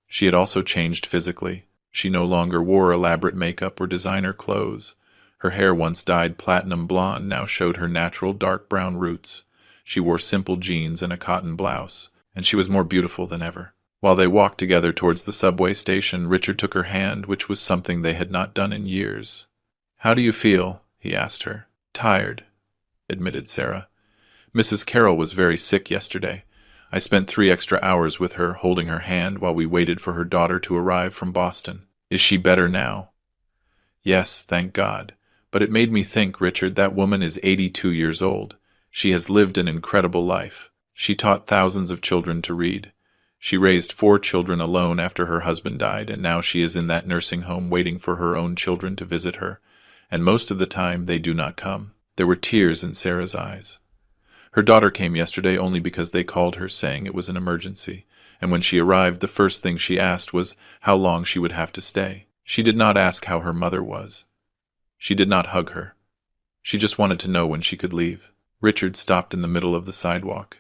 She had also changed physically. She no longer wore elaborate makeup or designer clothes. Her hair, once dyed platinum blonde, now showed her natural dark brown roots. She wore simple jeans and a cotton blouse, and she was more beautiful than ever. While they walked together towards the subway station, Richard took her hand, which was something they had not done in years. "How do you feel?" he asked her. "Tired," admitted Sarah. "Mrs. Carroll was very sick yesterday. I spent 3 extra hours with her, holding her hand while we waited for her daughter to arrive from Boston. Is she better now?" "Yes, thank God. But it made me think, Richard, that woman is 82 years old. She has lived an incredible life. She taught thousands of children to read. She raised 4 children alone after her husband died, and now she is in that nursing home waiting for her own children to visit her. And most of the time they do not come." There were tears in Sarah's eyes. Her daughter came yesterday only because they called her, saying it was an emergency, and when she arrived, the first thing she asked was how long she would have to stay. She did not ask how her mother was. She did not hug her. She just wanted to know when she could leave. Richard stopped in the middle of the sidewalk.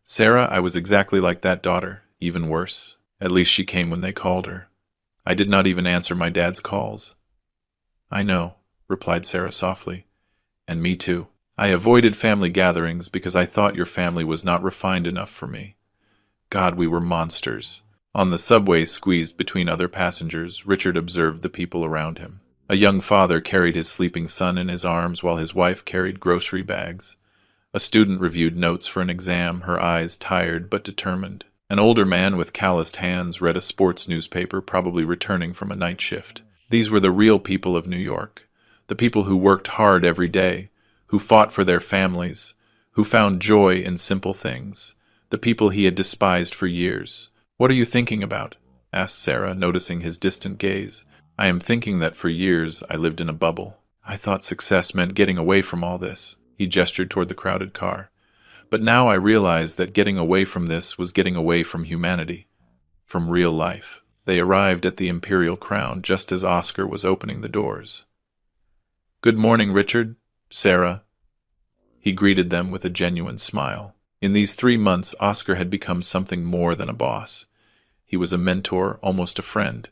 "Sarah, I was exactly like that daughter, even worse. At least she came when they called her. I did not even answer my dad's calls." "I know," replied Sarah softly. "And me too. I avoided family gatherings because I thought your family was not refined enough for me. God, we were monsters." On the subway, squeezed between other passengers, Richard observed the people around him. A young father carried his sleeping son in his arms while his wife carried grocery bags. A student reviewed notes for an exam, her eyes tired but determined. An older man with calloused hands read a sports newspaper, probably returning from a night shift. These were the real people of New York. The people who worked hard every day, who fought for their families, who found joy in simple things. The people he had despised for years. "What are you thinking about?" asked Sarah, noticing his distant gaze. "I am thinking that for years I lived in a bubble. I thought success meant getting away from all this." He gestured toward the crowded car. "But now I realize that getting away from this was getting away from humanity, from real life." They arrived at the Imperial Crown just as Oscar was opening the doors. "Good morning, Richard, Sarah." He greeted them with a genuine smile. In these 3 months, Oscar had become something more than a boss. He was a mentor, almost a friend.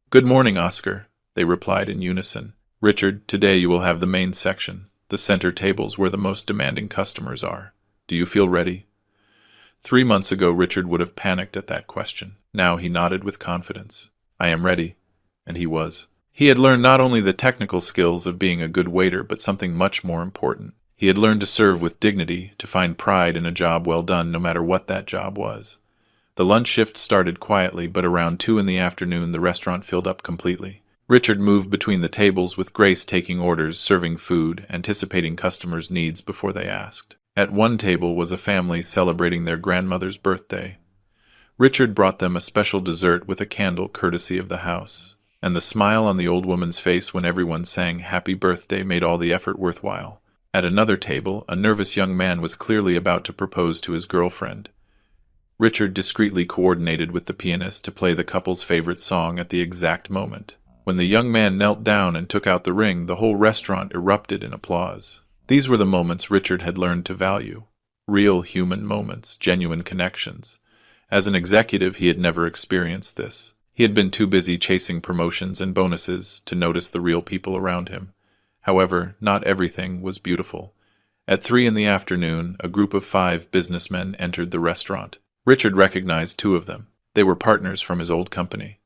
"Good morning, Oscar," they replied in unison. "Richard, today you will have the main section, the center tables where the most demanding customers are. Do you feel ready?" 3 months ago, Richard would have panicked at that question. Now he nodded with confidence. "I am ready." And he was. He had learned not only the technical skills of being a good waiter, but something much more important. He had learned to serve with dignity, to find pride in a job well done, no matter what that job was. The lunch shift started quietly, but around 2 in the afternoon the restaurant filled up completely. Richard moved between the tables with Grace taking orders, serving food, anticipating customers' needs before they asked. At one table was a family celebrating their grandmother's birthday. Richard brought them a special dessert with a candle courtesy of the house, and the smile on the old woman's face when everyone sang happy birthday made all the effort worthwhile. At another table, a nervous young man was clearly about to propose to his girlfriend. Richard discreetly coordinated with the pianist to play the couple's favorite song at the exact moment. When the young man knelt down and took out the ring, the whole restaurant erupted in applause. These were the moments Richard had learned to value. Real human moments, genuine connections. As an executive, he had never experienced this. He had been too busy chasing promotions and bonuses to notice the real people around him. However, not everything was beautiful. At 3 in the afternoon, a group of 5 businessmen entered the restaurant. Richard recognized 2 of them. They were partners from his old company.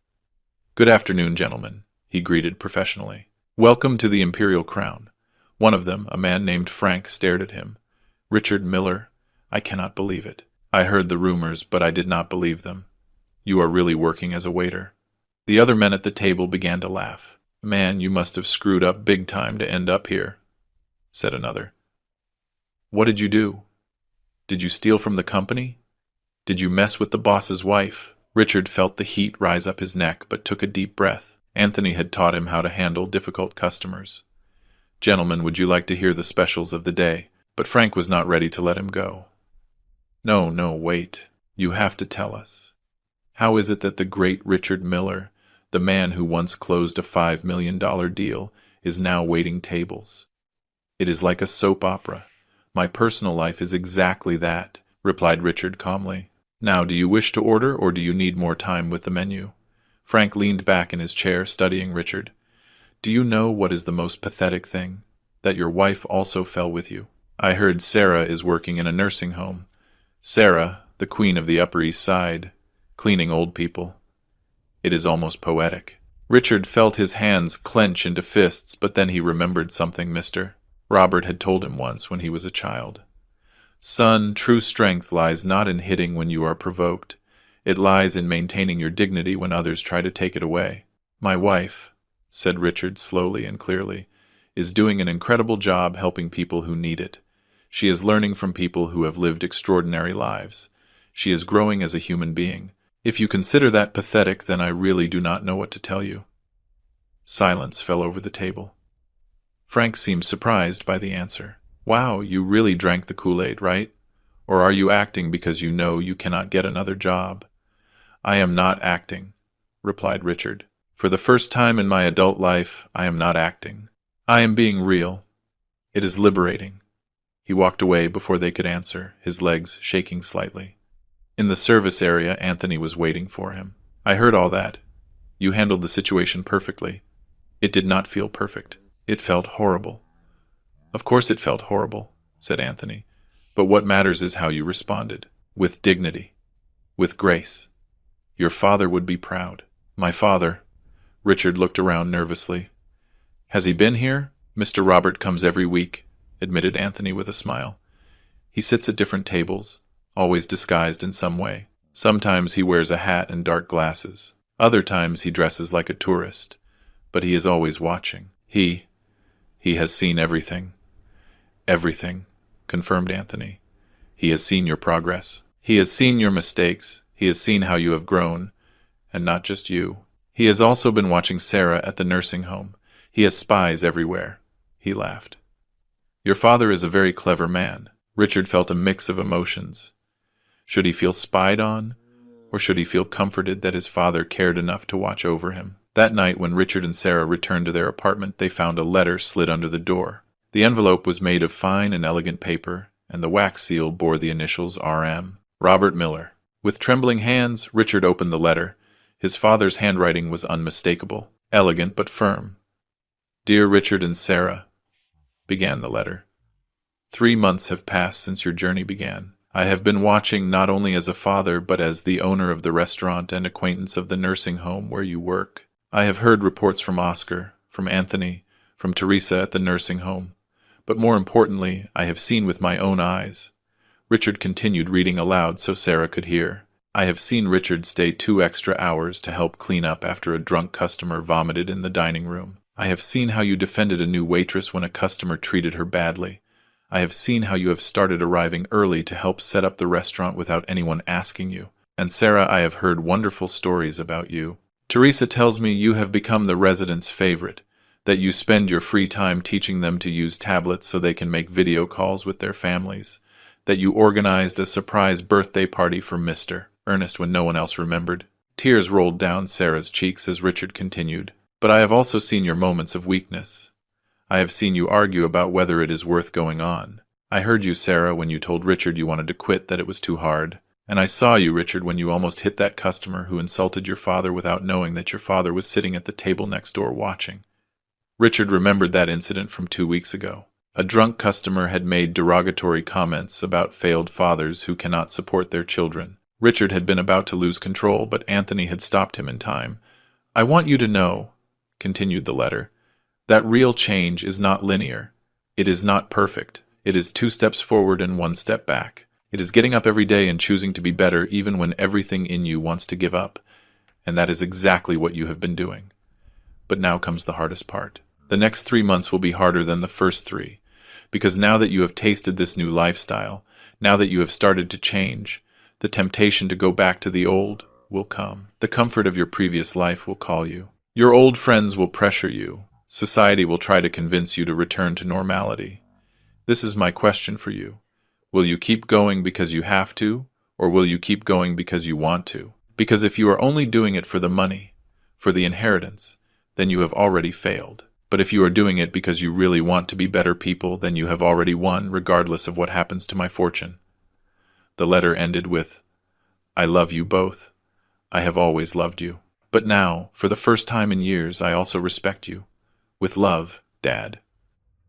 "Good afternoon, gentlemen," he greeted professionally. "Welcome to the Imperial Crown." One of them, a man named Frank, stared at him. "Richard Miller, I cannot believe it. I heard the rumors, but I did not believe them. You are really working as a waiter." The other men at the table began to laugh. "Man, you must have screwed up big time to end up here," said another. "What did you do? Did you steal from the company? Did you mess with the boss's wife?" Richard felt the heat rise up his neck, but took a deep breath. Anthony had taught him how to handle difficult customers. "Gentlemen, would you like to hear the specials of the day?" But Frank was not ready to let him go. No, wait. You have to tell us. How is it that the great Richard Miller, the man who once closed a $5 million deal, is now waiting tables? It is like a soap opera. My personal life is exactly that, replied Richard calmly. Now, do you wish to order, or do you need more time with the menu? Frank leaned back in his chair, studying Richard. Do you know what is the most pathetic thing? That your wife also fell with you. I heard Sarah is working in a nursing home. Sarah, the queen of the Upper East Side, cleaning old people. It is almost poetic. Richard felt his hands clench into fists, but then he remembered something Mr. Robert had told him once when he was a child. Son, true strength lies not in hitting when you are provoked. It lies in maintaining your dignity when others try to take it away. My wife, said Richard slowly and clearly, is doing an incredible job helping people who need it. She is learning from people who have lived extraordinary lives. She is growing as a human being. If you consider that pathetic, then I really do not know what to tell you. Silence fell over the table. Frank seemed surprised by the answer. Wow, you really drank the Kool-Aid, right? Or are you acting because you know you cannot get another job? I am not acting, replied Richard. For the first time in my adult life, I am not acting. I am being real. It is liberating. He walked away before they could answer, his legs shaking slightly. In the service area, Anthony was waiting for him. I heard all that. You handled the situation perfectly. It did not feel perfect. It felt horrible. Of course it felt horrible, said Anthony. But what matters is how you responded. With dignity. With grace. Your father would be proud. My father. Richard looked around nervously. Has he been here? Mr. Robert comes every week, admitted Anthony with a smile. He sits at different tables, always disguised in some way. Sometimes he wears a hat and dark glasses. Other times he dresses like a tourist. But he is always watching. He has seen everything. Everything, confirmed Anthony. He has seen your progress. He has seen your mistakes. He has seen how you have grown. And not just you. He has also been watching Sarah at the nursing home. He has spies everywhere. He laughed. Your father is a very clever man. Richard felt a mix of emotions. Should he feel spied on, or should he feel comforted that his father cared enough to watch over him? That night, when Richard and Sarah returned to their apartment, they found a letter slid under the door. The envelope was made of fine and elegant paper, and the wax seal bore the initials R.M. Robert Miller. With trembling hands, Richard opened the letter. His father's handwriting was unmistakable, elegant but firm. Dear Richard and Sarah, began the letter. 3 months have passed since your journey began. I have been watching not only as a father, but as the owner of the restaurant and acquaintance of the nursing home where you work. I have heard reports from Oscar, from Anthony, from Teresa at the nursing home. But more importantly, I have seen with my own eyes. Richard continued reading aloud so Sarah could hear. I have seen Richard stay 2 extra hours to help clean up after a drunk customer vomited in the dining room. I have seen how you defended a new waitress when a customer treated her badly. I have seen how you have started arriving early to help set up the restaurant without anyone asking you. And Sarah, I have heard wonderful stories about you. Teresa tells me you have become the residents' favorite, that you spend your free time teaching them to use tablets so they can make video calls with their families, that you organized a surprise birthday party for Mr. Ernest when no one else remembered. Tears rolled down Sarah's cheeks as Richard continued. But I have also seen your moments of weakness. I have seen you argue about whether it is worth going on. I heard you, Sarah, when you told Richard you wanted to quit, that it was too hard. And I saw you, Richard, when you almost hit that customer who insulted your father without knowing that your father was sitting at the table next door watching. Richard remembered that incident from 2 weeks ago. A drunk customer had made derogatory comments about failed fathers who cannot support their children. Richard had been about to lose control, but Anthony had stopped him in time. I want you to know, continued the letter, that real change is not linear. It is not perfect. It is 2 steps forward and 1 step back. It is getting up every day and choosing to be better even when everything in you wants to give up. And that is exactly what you have been doing. But now comes the hardest part. The next 3 months will be harder than the first 3, because now that you have tasted this new lifestyle, now that you have started to change, the temptation to go back to the old will come. The comfort of your previous life will call you. Your old friends will pressure you. Society will try to convince you to return to normality. This is my question for you. Will you keep going because you have to, Or will you keep going because you want to? Because if you are only doing it for the money, for the inheritance, then you have already failed. But if you are doing it because you really want to be better people, then you have already won, regardless of what happens to my fortune. The letter ended with, I love you both. I have always loved you. But now, for the first time in years, I also respect you. With love, Dad.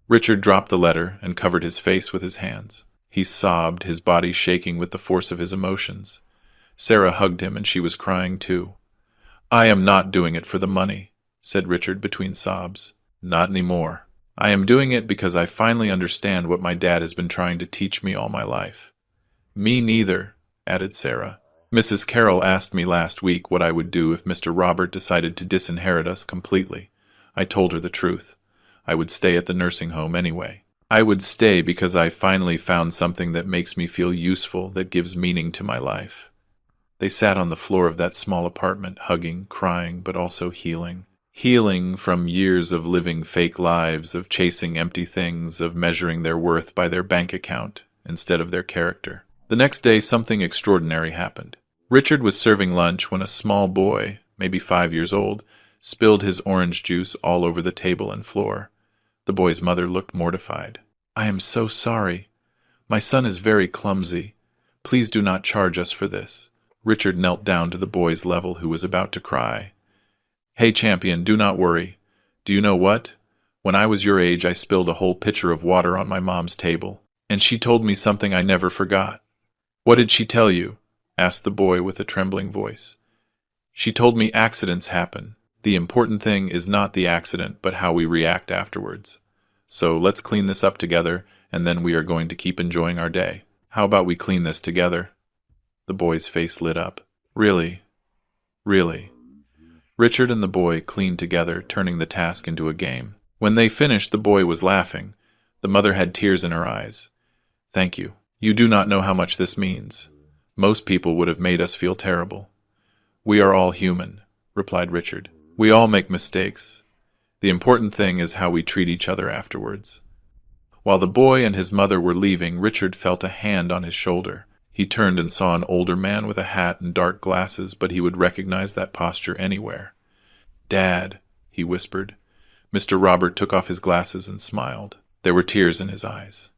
Richard dropped the letter and covered his face with his hands. He sobbed, his body shaking with the force of his emotions. Sarah hugged him, and she was crying too. I am not doing it for the money, said Richard between sobs. Not anymore. I am doing it because I finally understand what my dad has been trying to teach me all my life. Me neither, added Sarah. Mrs. Carroll asked me last week what I would do if Mr. Robert decided to disinherit us completely. I told her the truth. I would stay at the nursing home anyway. I would stay because I finally found something that makes me feel useful, that gives meaning to my life. They sat on the floor of that small apartment, hugging, crying, but also healing. Healing from years of living fake lives, of chasing empty things, of measuring their worth by their bank account instead of their character. The next day, something extraordinary happened. Richard was serving lunch when a small boy, maybe 5 years old, spilled his orange juice all over the table and floor. The boy's mother looked mortified. I am so sorry. My son is very clumsy. Please do not charge us for this. Richard knelt down to the boy's level, who was about to cry. Hey, champion, do not worry. Do you know what? When I was your age, I spilled a whole pitcher of water on my mom's table, and she told me something I never forgot. What did she tell you? Asked the boy with a trembling voice. She told me accidents happen. The important thing is not the accident, but how we react afterwards. So let's clean this up together, and then we are going to keep enjoying our day. How about we clean this together? The boy's face lit up. Really? Really? Richard and the boy cleaned together, turning the task into a game. When they finished, the boy was laughing. The mother had tears in her eyes. Thank you. You do not know how much this means. Most people would have made us feel terrible. We are all human, replied Richard. We all make mistakes. The important thing is how we treat each other afterwards. While the boy and his mother were leaving, Richard felt a hand on his shoulder. He turned and saw an older man with a hat and dark glasses, but he would recognize that posture anywhere. Dad, he whispered. Mr. Robert took off his glasses and smiled. There were tears in his eyes.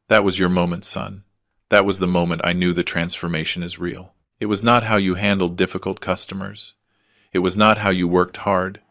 That was your moment, son. That was the moment I knew the transformation is real. It was not how you handled difficult customers. It was not how you worked hard.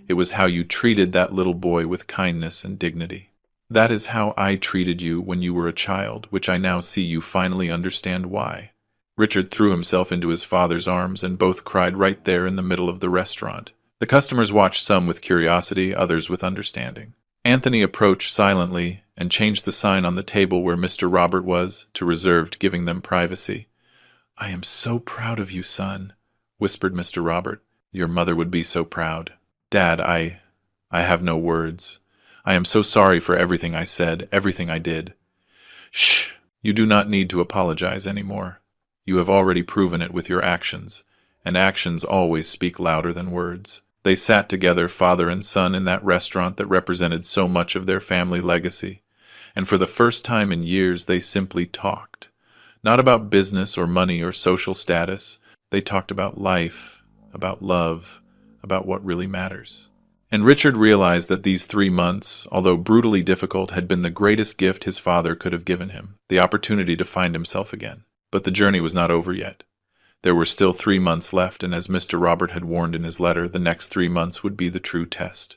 It was how you treated that little boy with kindness and dignity. That is how I treated you when you were a child, which I now see you finally understand why. Richard threw himself into his father's arms, and both cried right there in the middle of the restaurant. The customers watched, some with curiosity, others with understanding. Anthony approached silently and changed the sign on the table where Mr. Robert was to reserved, giving them privacy. I am so proud of you, son, whispered Mr. Robert. Your mother would be so proud. Dad, I have no words. I am so sorry for everything I said, everything I did. Shh! You do not need to apologize anymore. You have already proven it with your actions, and actions always speak louder than words. They sat together, father and son, in that restaurant that represented so much of their family legacy, and for the first time in years they simply talked. Not about business or money or social status. They talked about life, about love, about what really matters. And Richard realized that these 3 months, although brutally difficult, had been the greatest gift his father could have given him, the opportunity to find himself again. But the journey was not over yet. There were still 3 months left, and as Mr. Robert had warned in his letter, the next 3 months would be the true test.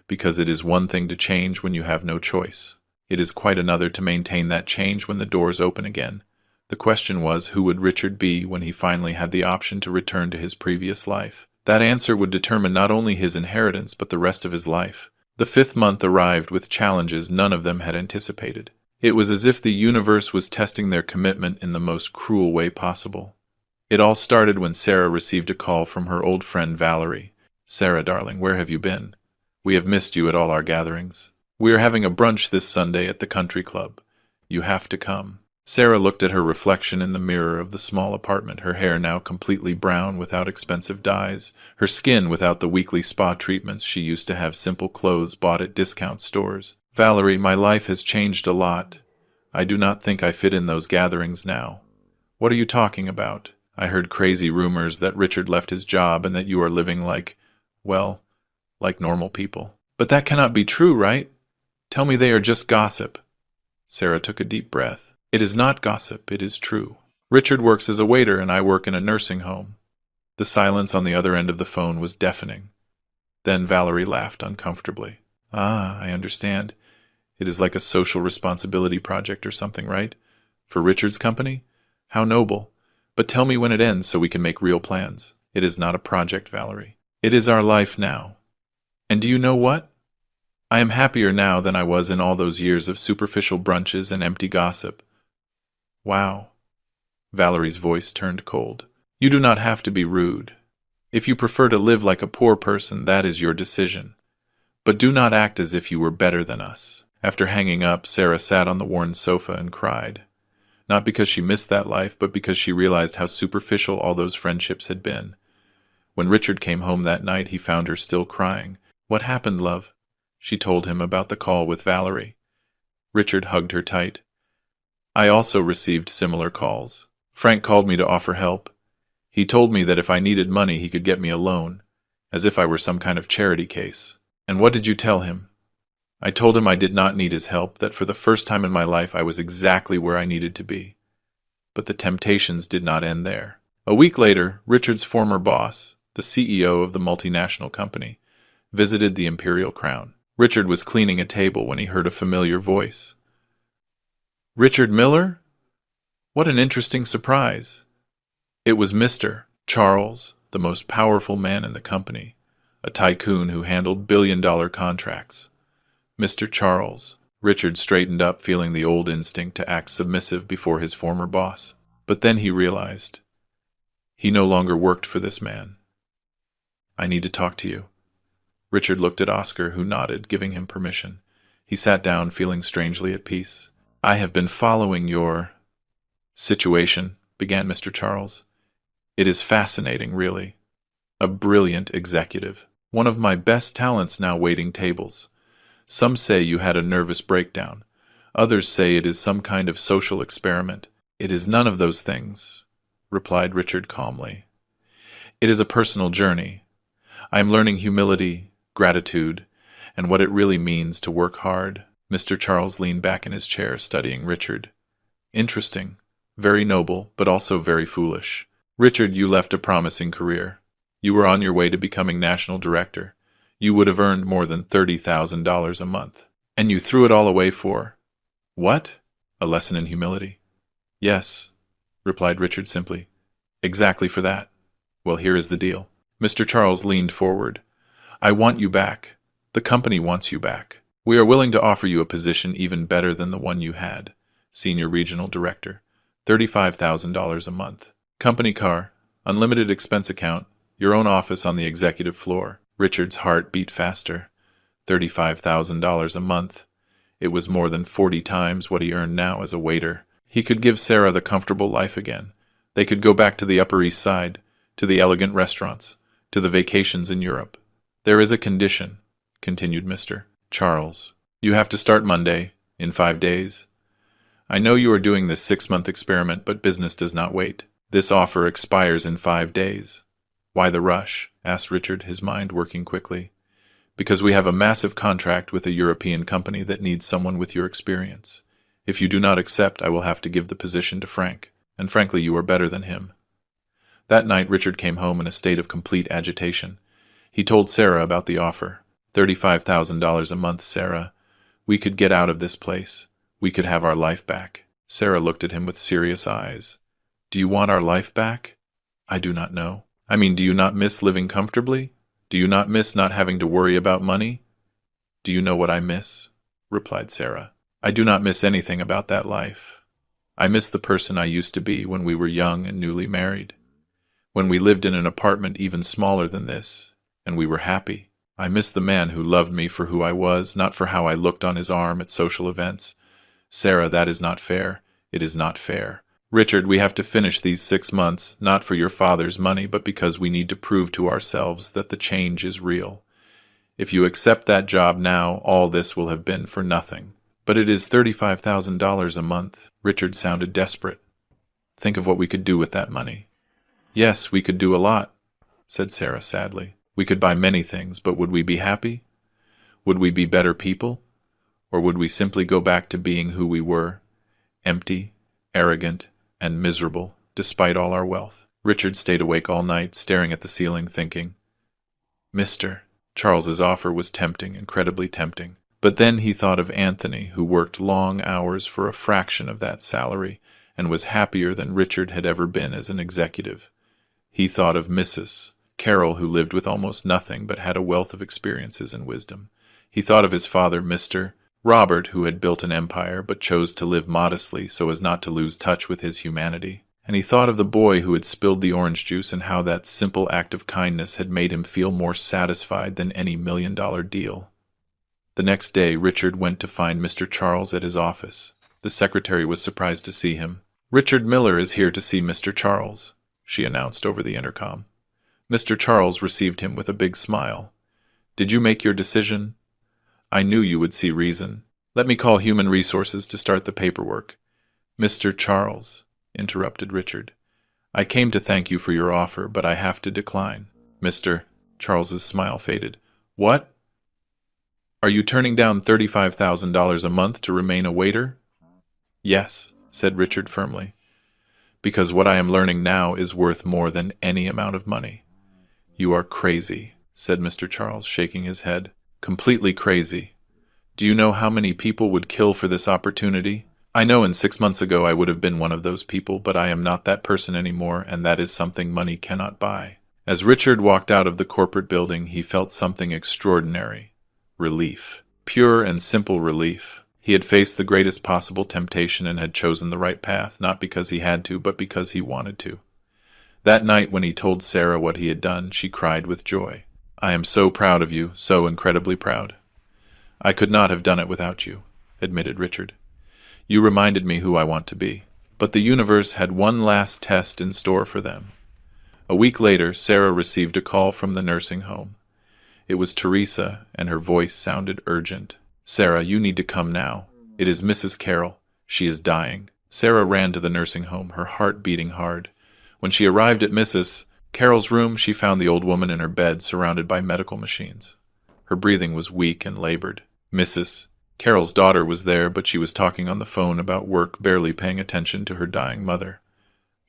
Because it is one thing to change when you have no choice. It is quite another to maintain that change when the doors open again. The question was, who would Richard be when he finally had the option to return to his previous life? That answer would determine not only his inheritance, but the rest of his life. The 5th month arrived with challenges none of them had anticipated. It was as if the universe was testing their commitment in the most cruel way possible. It all started when Sarah received a call from her old friend Valerie. Sarah, darling, where have you been? We have missed you at all our gatherings. We are having a brunch this Sunday at the country club. You have to come. Sarah looked at her reflection in the mirror of the small apartment, her hair now completely brown without expensive dyes, her skin without the weekly spa treatments she used to have, simple clothes bought at discount stores. Valerie, my life has changed a lot. I do not think I fit in those gatherings now. What are you talking about? I heard crazy rumors that Richard left his job and that you are living well, like normal people. But that cannot be true, right? Tell me they are just gossip. Sarah took a deep breath. It is not gossip, it is true. Richard works as a waiter and I work in a nursing home. The silence on the other end of the phone was deafening. Then Valerie laughed uncomfortably. Ah, I understand. It is like a social responsibility project or something, right? For Richard's company? How noble. But tell me when it ends so we can make real plans. It is not a project, Valerie. It is our life now. And do you know what? I am happier now than I was in all those years of superficial brunches and empty gossip. Wow. Valerie's voice turned cold. You do not have to be rude. If you prefer to live like a poor person, that is your decision. But do not act as if you were better than us. After hanging up, Sarah sat on the worn sofa and cried. Not because she missed that life, but because she realized how superficial all those friendships had been. When Richard came home that night, he found her still crying. What happened, love? She told him about the call with Valerie. Richard hugged her tight. I also received similar calls. Frank called me to offer help. He told me that if I needed money, he could get me a loan, as if I were some kind of charity case. And what did you tell him? I told him I did not need his help, that for the first time in my life I was exactly where I needed to be. But the temptations did not end there. A week later, Richard's former boss, the CEO of the multinational company, visited the Imperial Crown. Richard was cleaning a table when he heard a familiar voice. Richard Miller? What an interesting surprise. It was Mr. Charles, the most powerful man in the company, a tycoon who handled billion-dollar contracts. Mr. Charles. Richard straightened up, feeling the old instinct to act submissive before his former boss. But then he realized he no longer worked for this man. I need to talk to you. Richard looked at Oscar, who nodded, giving him permission. He sat down, feeling strangely at peace. I have been following your situation, began Mr. Charles. It is fascinating, really. A brilliant executive. One of my best talents now waiting tables. Some say you had a nervous breakdown. Others say it is some kind of social experiment. It is none of those things, replied Richard calmly. It is a personal journey. I am learning humility, gratitude, and what it really means to work hard. Mr. Charles leaned back in his chair, studying Richard. Interesting, very noble, but also very foolish. Richard, you left a promising career. You were on your way to becoming national director. You would have earned more than $30,000 a month. And you threw it all away for... What? A lesson in humility? Yes, replied Richard simply. Exactly for that. Well, here is the deal. Mr. Charles leaned forward. I want you back. The company wants you back. We are willing to offer you a position even better than the one you had. Senior Regional Director. $35,000 a month. Company car, unlimited expense account, your own office on the executive floor. Richard's heart beat faster. $35,000 a month. It was more than 40 times what he earned now as a waiter. He could give Sarah the comfortable life again. They could go back to the Upper East Side, to the elegant restaurants, to the vacations in Europe. There is a condition, continued Mr. Charles. You have to start Monday, in 5 days. I know you are doing this 6-month experiment, but business does not wait. This offer expires in 5 days. Why the rush? Asked Richard, his mind working quickly. Because we have a massive contract with a European company that needs someone with your experience. If you do not accept, I will have to give the position to Frank, and frankly, you are better than him. That night, Richard came home in a state of complete agitation. He told Sarah about the offer. $35,000 a month, Sarah. We could get out of this place. We could have our life back. Sarah looked at him with serious eyes. Do you want our life back? I do not know. I mean, do you not miss living comfortably? Do you not miss not having to worry about money? Do you know what I miss? Replied Sarah. I do not miss anything about that life. I miss the person I used to be when we were young and newly married. When we lived in an apartment even smaller than this, and we were happy. I miss the man who loved me for who I was, not for how I looked on his arm at social events. Sarah, that is not fair. It is not fair. Richard, we have to finish these 6 months, not for your father's money, but because we need to prove to ourselves that the change is real. If you accept that job now, all this will have been for nothing. But it is $35,000 a month. Richard sounded desperate. Think of what we could do with that money." "Yes, we could do a lot," said Sarah sadly. "We could buy many things, but would we be happy? Would we be better people? Or would we simply go back to being who we were, empty, arrogant, and miserable, despite all our wealth?" Richard stayed awake all night, staring at the ceiling, thinking. Mr. Charles's offer was tempting, incredibly tempting. But then he thought of Anthony, who worked long hours for a fraction of that salary, and was happier than Richard had ever been as an executive. He thought of Mrs. Carroll, who lived with almost nothing but had a wealth of experiences and wisdom. He thought of his father, Mr. Robert, who had built an empire but chose to live modestly so as not to lose touch with his humanity. And he thought of the boy who had spilled the orange juice and how that simple act of kindness had made him feel more satisfied than any $1,000,000 deal. The next day, Richard went to find Mr. Charles at his office. The secretary was surprised to see him. "Richard Miller is here to see Mr. Charles," she announced over the intercom. Mr. Charles received him with a big smile. "Did you make your decision? I knew you would see reason. Let me call Human Resources to start the paperwork." "Mr. Charles," interrupted Richard, "I came to thank you for your offer, but I have to decline." Mr. Charles's smile faded. "What? Are you turning down $35,000 a month to remain a waiter?" "Yes," said Richard firmly, "because what I am learning now is worth more than any amount of money." "You are crazy," said Mr. Charles, shaking his head. "Completely crazy. Do you know how many people would kill for this opportunity? I know 6 months ago I would have been one of those people, but I am not that person anymore, and that is something money cannot buy." As Richard walked out of the corporate building, he felt something extraordinary. Relief. Pure and simple relief. He had faced the greatest possible temptation and had chosen the right path, not because he had to, but because he wanted to. That night when he told Sarah what he had done, she cried with joy. "I am so proud of you, so incredibly proud." "I could not have done it without you," admitted Richard. "You reminded me who I want to be." But the universe had one last test in store for them. A week later, Sarah received a call from the nursing home. It was Teresa, and her voice sounded urgent. "Sarah, you need to come now. It is Mrs. Carroll. She is dying." Sarah ran to the nursing home, her heart beating hard. When she arrived at Mrs. Carroll's room, she found the old woman in her bed, surrounded by medical machines. Her breathing was weak and labored. Mrs. Carroll's daughter was there, but she was talking on the phone about work, barely paying attention to her dying mother.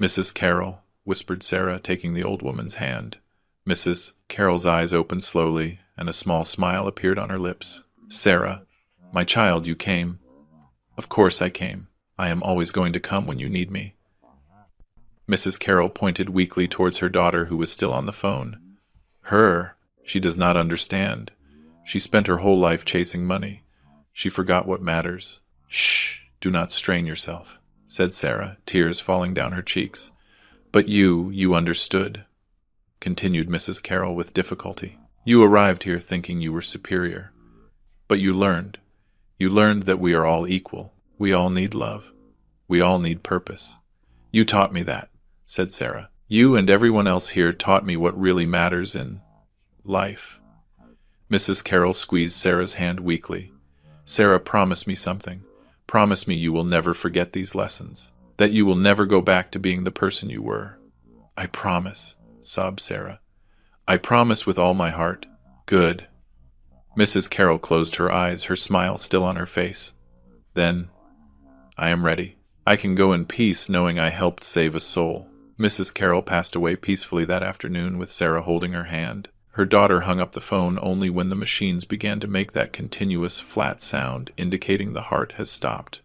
"Mrs. Carroll," whispered Sarah, taking the old woman's hand. Mrs. Carroll's eyes opened slowly, and a small smile appeared on her lips. "Sarah, my child, you came." "Of course I came. I am always going to come when you need me." Mrs. Carroll pointed weakly towards her daughter, who was still on the phone. "Her? She does not understand. She spent her whole life chasing money. She forgot what matters." "Shh, do not strain yourself," said Sarah, tears falling down her cheeks. "But you understood," continued Mrs. Carroll with difficulty. "You arrived here thinking you were superior. But you learned. You learned that we are all equal. We all need love. We all need purpose. You taught me that," said Sarah. "You and everyone else here taught me what really matters in life." Mrs. Carroll squeezed Sarah's hand weakly. "Sarah, promise me something. Promise me you will never forget these lessons. That you will never go back to being the person you were." "I promise," sobbed Sarah. "I promise with all my heart." "Good." Mrs. Carroll closed her eyes, her smile still on her face. "Then, I am ready. I can go in peace knowing I helped save a soul." Mrs. Carroll passed away peacefully that afternoon with Sarah holding her hand. Her daughter hung up the phone only when the machines began to make that continuous, flat sound, indicating the heart has stopped.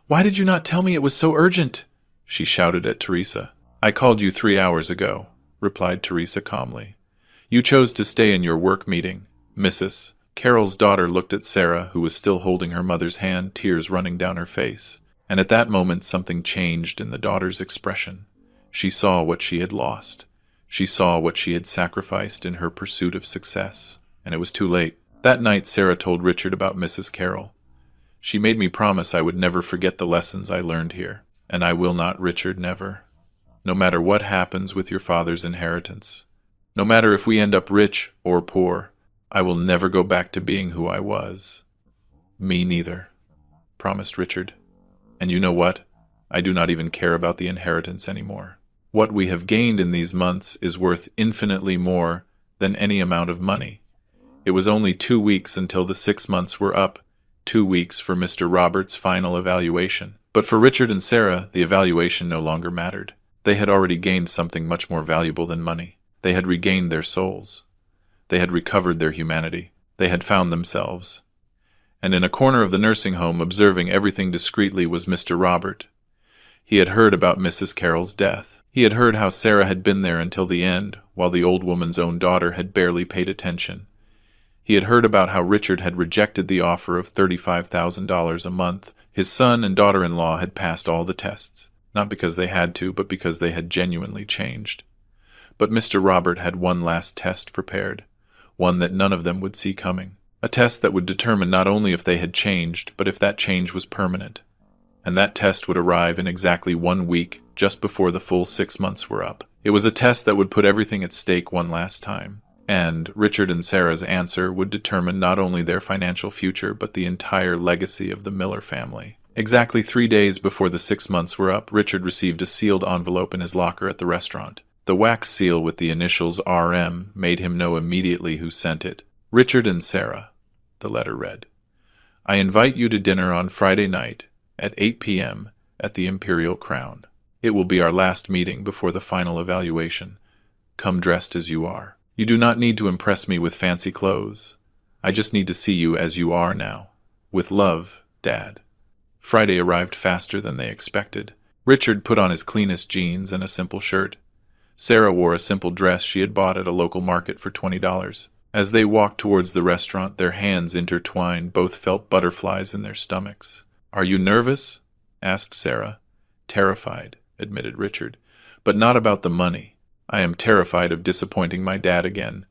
"Why did you not tell me it was so urgent?" she shouted at Teresa. "I called you 3 hours ago," replied Teresa calmly. "You chose to stay in your work meeting." Mrs. Carroll's daughter looked at Sarah, who was still holding her mother's hand, tears running down her face. And at that moment something changed in the daughter's expression. She saw what she had lost. She saw what she had sacrificed in her pursuit of success. And it was too late. That night Sarah told Richard about Mrs. Carroll. "She made me promise I would never forget the lessons I learned here. And I will not, Richard, never. No matter what happens with your father's inheritance. No matter if we end up rich or poor. I will never go back to being who I was." "Me neither," promised Richard. "And you know what? I do not even care about the inheritance anymore. What we have gained in these months is worth infinitely more than any amount of money. It was only 2 weeks until the 6 months were up, 2 weeks for Mr. Roberts' final evaluation. But for Richard and Sarah, the evaluation no longer mattered. They had already gained something much more valuable than money. They had regained their souls. They had recovered their humanity. They had found themselves. And in a corner of the nursing home, observing everything discreetly, was Mr. Robert. He had heard about Mrs. Carroll's death. He had heard how Sarah had been there until the end, while the old woman's own daughter had barely paid attention. He had heard about how Richard had rejected the offer of $35,000 a month. His son and daughter-in-law had passed all the tests, not because they had to, but because they had genuinely changed. But Mr. Robert had one last test prepared, one that none of them would see coming. A test that would determine not only if they had changed, but if that change was permanent. And that test would arrive in exactly 1 week, just before the full 6 months were up. It was a test that would put everything at stake one last time. And Richard and Sarah's answer would determine not only their financial future, but the entire legacy of the Miller family. Exactly 3 days before the 6 months were up, Richard received a sealed envelope in his locker at the restaurant. The wax seal with the initials RM made him know immediately who sent it. Richard and Sarah, the letter read. I invite you to dinner on Friday night at 8 p.m. at the Imperial Crown. It will be our last meeting before the final evaluation. Come dressed as you are. You do not need to impress me with fancy clothes. I just need to see you as you are now. With love, Dad. Friday arrived faster than they expected. Richard put on his cleanest jeans and a simple shirt. Sarah wore a simple dress she had bought at a local market for $20. As they walked towards the restaurant, their hands intertwined, both felt butterflies in their stomachs. Are you nervous? Asked Sarah. Terrified, admitted Richard. But not about the money. I am terrified of disappointing my dad again.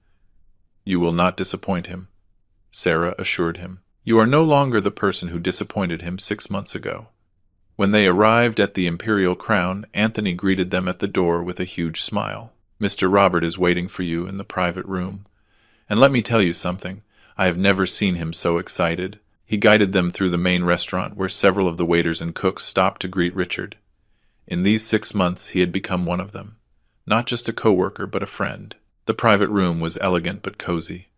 You will not disappoint him, Sarah assured him. You are no longer the person who disappointed him 6 months ago. When they arrived at the Imperial Crown, Anthony greeted them at the door with a huge smile. Mr. Robert is waiting for you in the private room. And let me tell you something. I have never seen him so excited. He guided them through the main restaurant, where several of the waiters and cooks stopped to greet Richard. In these 6 months, he had become one of them. Not just a co-worker, but a friend. The private room was elegant but cozy.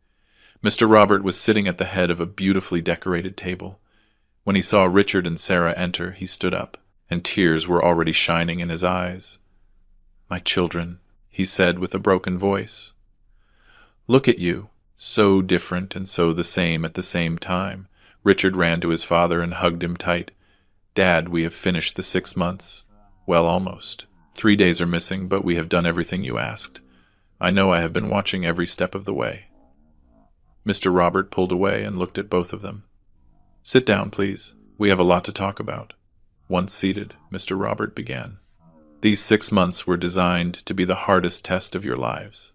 Mr. Robert was sitting at the head of a beautifully decorated table. When he saw Richard and Sarah enter, he stood up, and tears were already shining in his eyes. My children, he said with a broken voice. Look at you, so different and so the same at the same time. Richard ran to his father and hugged him tight. Dad, we have finished the 6 months. Well, almost. 3 days are missing, but we have done everything you asked. I know I have been watching every step of the way. Mr. Robert pulled away and looked at both of them. Sit down, please. We have a lot to talk about. Once seated, Mr. Robert began. These 6 months were designed to be the hardest test of your lives.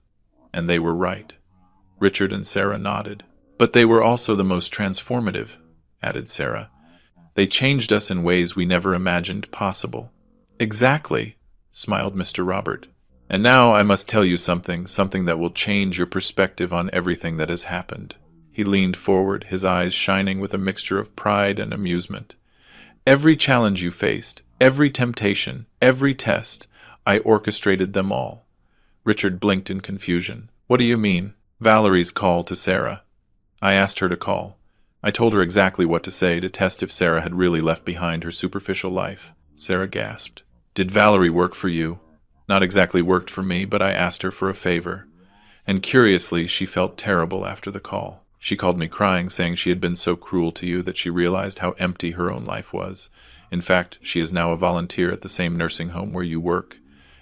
And they were right. Richard and Sarah nodded. But they were also the most transformative, added Sarah. They changed us in ways we never imagined possible. Exactly, smiled Mr. Robert. And now I must tell you something that will change your perspective on everything that has happened. He leaned forward, his eyes shining with a mixture of pride and amusement. Every challenge you faced, every temptation, every test, I orchestrated them all. Richard blinked in confusion. What do you mean? Valerie's call to Sarah. I asked her to call. I told her exactly what to say to test if Sarah had really left behind her superficial life. Sarah gasped. Did Valerie work for you? Not exactly worked for me, but I asked her for a favor. And curiously, she felt terrible after the call. She called me crying, saying she had been so cruel to you that she realized how empty her own life was. In fact, she is now a volunteer at the same nursing home where you work.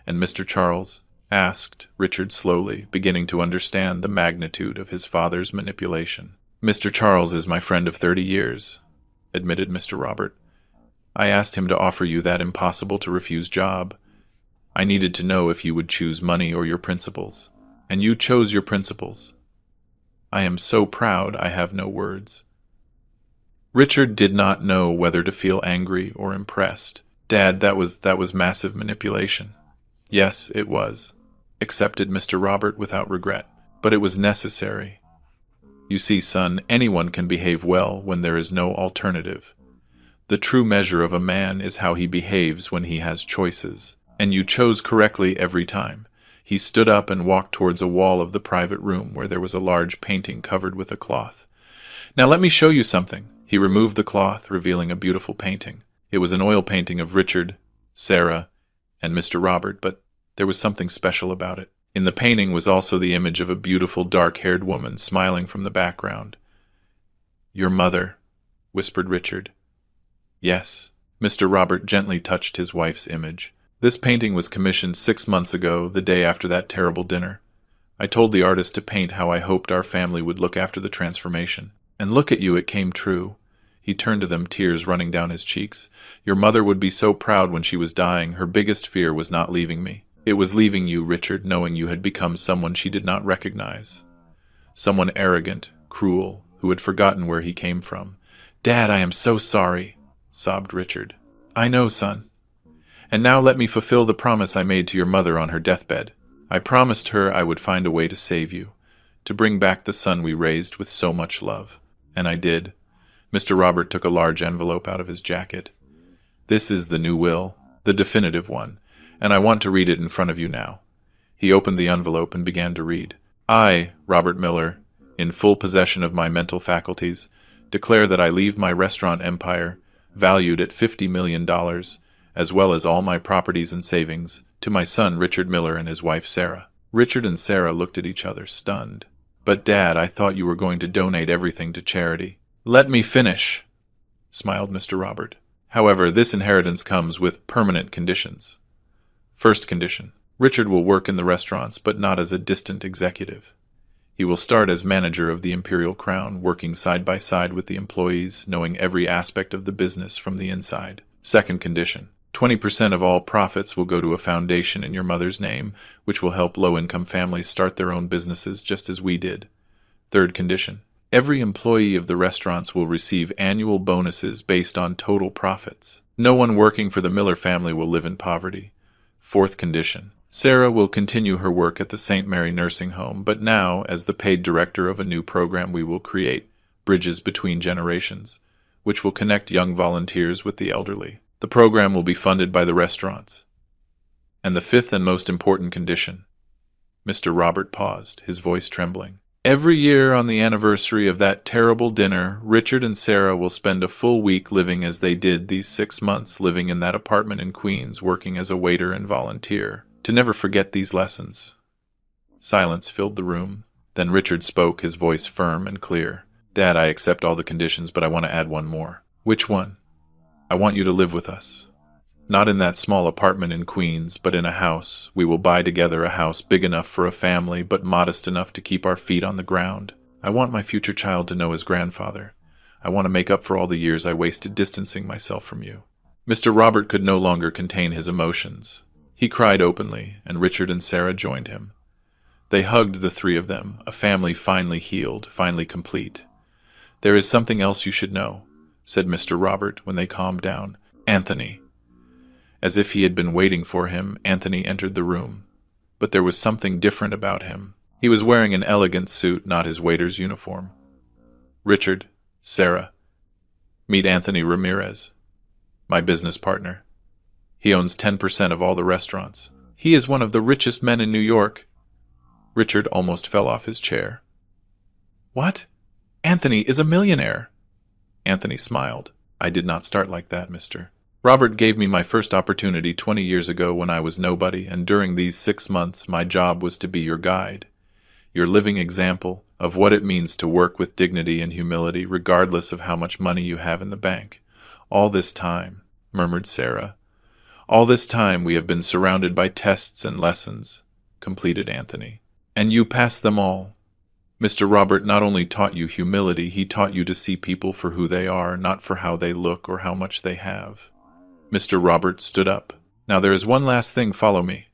And Mr. Charles? Asked Richard slowly, beginning to understand the magnitude of his father's manipulation. Mr. Charles is my friend of 30 years, admitted Mr. Robert. I asked him to offer you that impossible-to-refuse job. I needed to know if you would choose money or your principles. And you chose your principles. I am so proud I have no words. Richard did not know whether to feel angry or impressed. Dad, that was massive manipulation. Yes, it was, accepted Mr. Robert without regret. But it was necessary. You see, son, anyone can behave well when there is no alternative. The true measure of a man is how he behaves when he has choices. And you chose correctly every time. He stood up and walked towards a wall of the private room where there was a large painting covered with a cloth. Now let me show you something. He removed the cloth, revealing a beautiful painting. It was an oil painting of Richard, Sarah, and Mr. Robert, but there was something special about it. In the painting was also the image of a beautiful dark-haired woman smiling from the background. "Your mother," whispered Richard. "Yes." Mr. Robert gently touched his wife's image. "This painting was commissioned 6 months ago, the day after that terrible dinner. I told the artist to paint how I hoped our family would look after the transformation. And look at you, it came true." He turned to them, tears running down his cheeks. "Your mother would be so proud when she was dying. Her biggest fear was not leaving me. It was leaving you, Richard, knowing you had become someone she did not recognize. Someone arrogant, cruel, who had forgotten where he came from." "Dad, I am so sorry," sobbed Richard. "I know, son. And now let me fulfill the promise I made to your mother on her deathbed. I promised her I would find a way to save you, to bring back the son we raised with so much love. And I did." Mr. Robert took a large envelope out of his jacket. "This is the new will, the definitive one, and I want to read it in front of you now." He opened the envelope and began to read. "I, Robert Miller, in full possession of my mental faculties, declare that I leave my restaurant empire, valued at $50 million, as well as all my properties and savings, to my son Richard Miller and his wife Sarah." Richard and Sarah looked at each other, stunned. "But Dad, I thought you were going to donate everything to charity." "Let me finish," smiled Mr. Robert. "However, this inheritance comes with permanent conditions. First condition: Richard will work in the restaurants, but not as a distant executive. He will start as manager of the Imperial Crown, working side by side with the employees, knowing every aspect of the business from the inside. Second condition: 20% of all profits will go to a foundation in your mother's name, which will help low-income families start their own businesses just as we did. Third condition: every employee of the restaurants will receive annual bonuses based on total profits. No one working for the Miller family will live in poverty. Fourth condition: Sarah will continue her work at the St. Mary Nursing Home, but now as the paid director of a new program we will create, Bridges Between Generations, which will connect young volunteers with the elderly. The program will be funded by the restaurants. And the fifth and most important condition." Mr. Robert paused, his voice trembling. "Every year on the anniversary of that terrible dinner, Richard and Sarah will spend a full week living as they did these 6 months, living in that apartment in Queens, working as a waiter and volunteer, to never forget these lessons." Silence filled the room. Then Richard spoke, his voice firm and clear. "Dad, I accept all the conditions, but I want to add one more." "Which one?" "I want you to live with us. Not in that small apartment in Queens, but in a house. We will buy together a house big enough for a family, but modest enough to keep our feet on the ground. I want my future child to know his grandfather. I want to make up for all the years I wasted distancing myself from you." Mr. Robert could no longer contain his emotions. He cried openly, and Richard and Sarah joined him. They hugged, the three of them, a family finally healed, finally complete. "There is something else you should know," said Mr. Robert when they calmed down. "Anthony." As if he had been waiting for him, Anthony entered the room. But there was something different about him. He was wearing an elegant suit, not his waiter's uniform. "Richard, Sarah, meet Anthony Ramirez, my business partner. He owns 10% of all the restaurants. He is one of the richest men in New York." Richard almost fell off his chair. "What? Anthony is a millionaire." Anthony smiled. "I did not start like that, mister. Robert gave me my first opportunity 20 years ago when I was nobody, and during these 6 months my job was to be your guide, your living example of what it means to work with dignity and humility regardless of how much money you have in the bank. All this time," murmured Sarah, "all this time we have been surrounded by tests and lessons," completed Anthony. "And you passed them all. Mr. Robert not only taught you humility, he taught you to see people for who they are, not for how they look or how much they have." Mr. Robert stood up. "Now there is one last thing, follow me."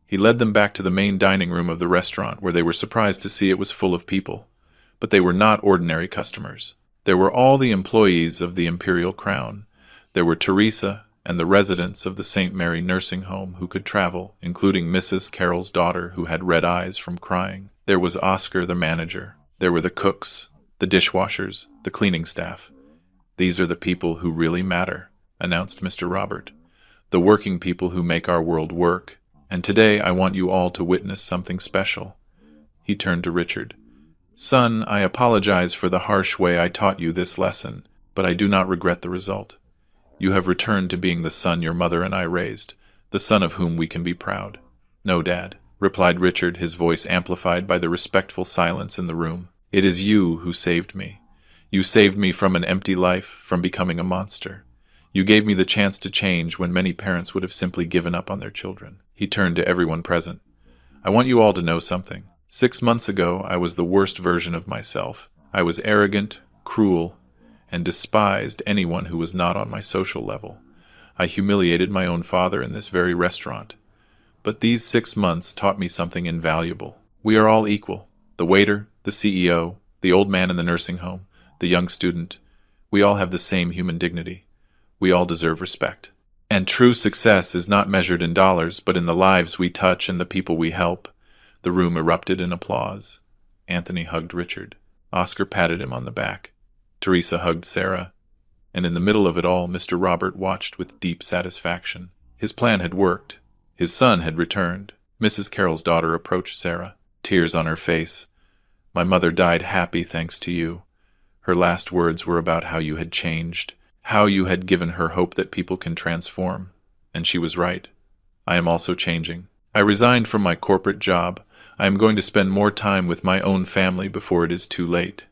He led them back to the main dining room of the restaurant, where they were surprised to see it was full of people. But they were not ordinary customers. There were all the employees of the Imperial Crown. There were Teresa and the residents of the St. Mary Nursing Home who could travel, including Mrs. Carroll's daughter who had red eyes from crying. There was Oscar, the manager. There were the cooks, the dishwashers, the cleaning staff. "These are the people who really matter," announced Mr. Robert. "The working people who make our world work. And today I want you all to witness something special." He turned to Richard. "Son, I apologize for the harsh way I taught you this lesson, but I do not regret the result. You have returned to being the son your mother and I raised, the son of whom we can be proud." "No, Dad," replied Richard, his voice amplified by the respectful silence in the room. "It is you who saved me. You saved me from an empty life, from becoming a monster. You gave me the chance to change when many parents would have simply given up on their children." He turned to everyone present. "I want you all to know something. 6 months ago, I was the worst version of myself. I was arrogant, cruel, and despised anyone who was not on my social level. I humiliated my own father in this very restaurant. But these 6 months taught me something invaluable. We are all equal. The waiter, the CEO, the old man in the nursing home, the young student. We all have the same human dignity. We all deserve respect. And true success is not measured in dollars, but in the lives we touch and the people we help." The room erupted in applause. Anthony hugged Richard. Oscar patted him on the back. Teresa hugged Sarah. And in the middle of it all, Mr. Robert watched with deep satisfaction. His plan had worked. His son had returned. Mrs. Carroll's daughter approached Sarah, tears on her face. "My mother died happy thanks to you. Her last words were about how you had changed, how you had given her hope that people can transform. And she was right. I am also changing. I resigned from my corporate job. I am going to spend more time with my own family before it is too late."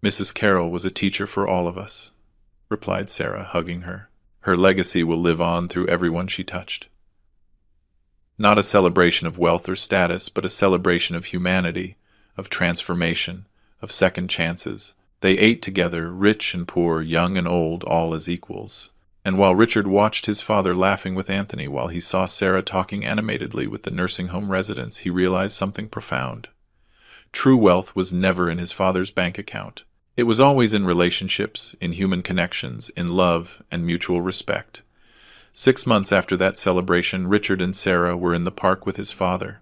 "Mrs. Carroll was a teacher for all of us," replied Sarah, hugging her. "Her legacy will live on through everyone she touched." Not a celebration of wealth or status, but a celebration of humanity, of transformation, of second chances. They ate together, rich and poor, young and old, all as equals. And while Richard watched his father laughing with Anthony, while he saw Sarah talking animatedly with the nursing home residents, he realized something profound. True wealth was never in his father's bank account. It was always in relationships, in human connections, in love and mutual respect. 6 months after that celebration, Richard and Sarah were in the park with his father.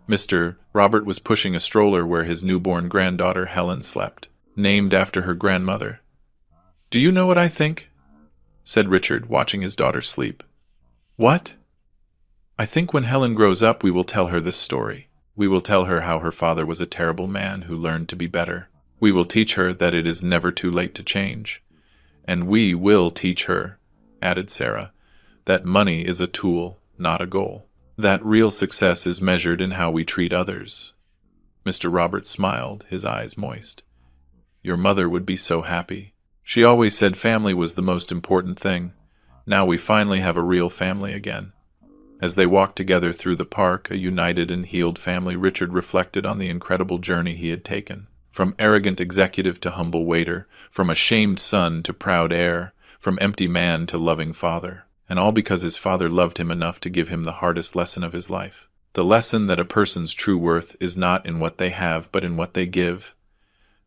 Mr. Robert was pushing a stroller where his newborn granddaughter Helen slept, named after her grandmother. "Do you know what I think?" said Richard, watching his daughter sleep. "What?" "I think when Helen grows up, we will tell her this story. We will tell her how her father was a terrible man who learned to be better. We will teach her that it is never too late to change. And we will teach her," added Sarah, "that money is a tool, not a goal. That real success is measured in how we treat others." Mr. Robert smiled, his eyes moist. "Your mother would be so happy. She always said family was the most important thing. Now we finally have a real family again." As they walked together through the park, a united and healed family, Richard reflected on the incredible journey he had taken. From arrogant executive to humble waiter, from ashamed son to proud heir, from empty man to loving father. And all because his father loved him enough to give him the hardest lesson of his life. The lesson that a person's true worth is not in what they have, but in what they give.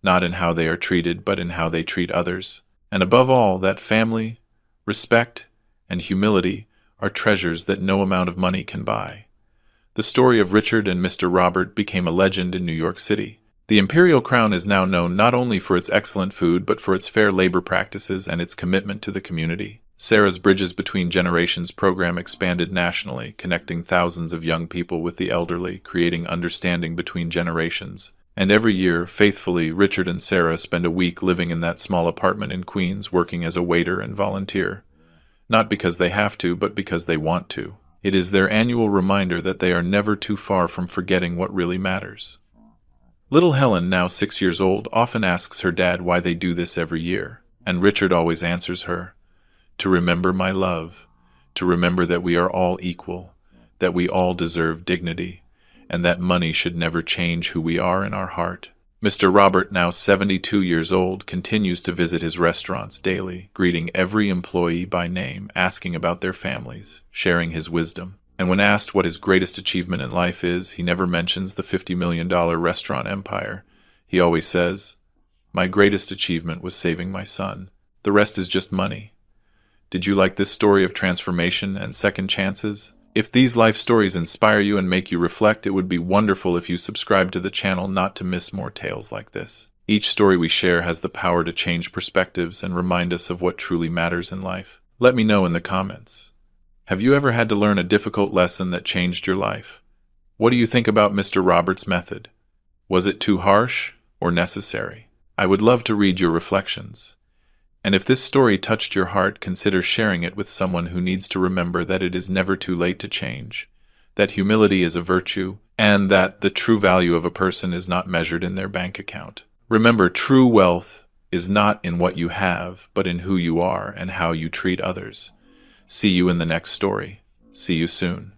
Not in how they are treated, but in how they treat others. And above all, that family, respect, and humility are treasures that no amount of money can buy. The story of Richard and Mr. Robert became a legend in New York City. The Imperial Crown is now known not only for its excellent food, but for its fair labor practices and its commitment to the community. Sarah's Bridges Between Generations program expanded nationally, connecting thousands of young people with the elderly, creating understanding between generations. And every year, faithfully, Richard and Sarah spend a week living in that small apartment in Queens, working as a waiter and volunteer. Not because they have to, but because they want to. It is their annual reminder that they are never too far from forgetting what really matters. Little Helen, now 6 years old, often asks her dad why they do this every year. And Richard always answers her, "To remember my love, to remember that we are all equal, that we all deserve dignity, and that money should never change who we are in our heart." Mr. Robert, now 72 years old, continues to visit his restaurants daily, greeting every employee by name, asking about their families, sharing his wisdom. And when asked what his greatest achievement in life is, he never mentions the $50 million restaurant empire. He always says, "My greatest achievement was saving my son. The rest is just money." Did you like this story of transformation and second chances? If these life stories inspire you and make you reflect, it would be wonderful if you subscribe to the channel not to miss more tales like this. Each story we share has the power to change perspectives and remind us of what truly matters in life. Let me know in the comments. Have you ever had to learn a difficult lesson that changed your life? What do you think about Mr. Roberts' method? Was it too harsh or necessary? I would love to read your reflections. And if this story touched your heart, consider sharing it with someone who needs to remember that it is never too late to change, that humility is a virtue, and that the true value of a person is not measured in their bank account. Remember, true wealth is not in what you have, but in who you are and how you treat others. See you in the next story. See you soon.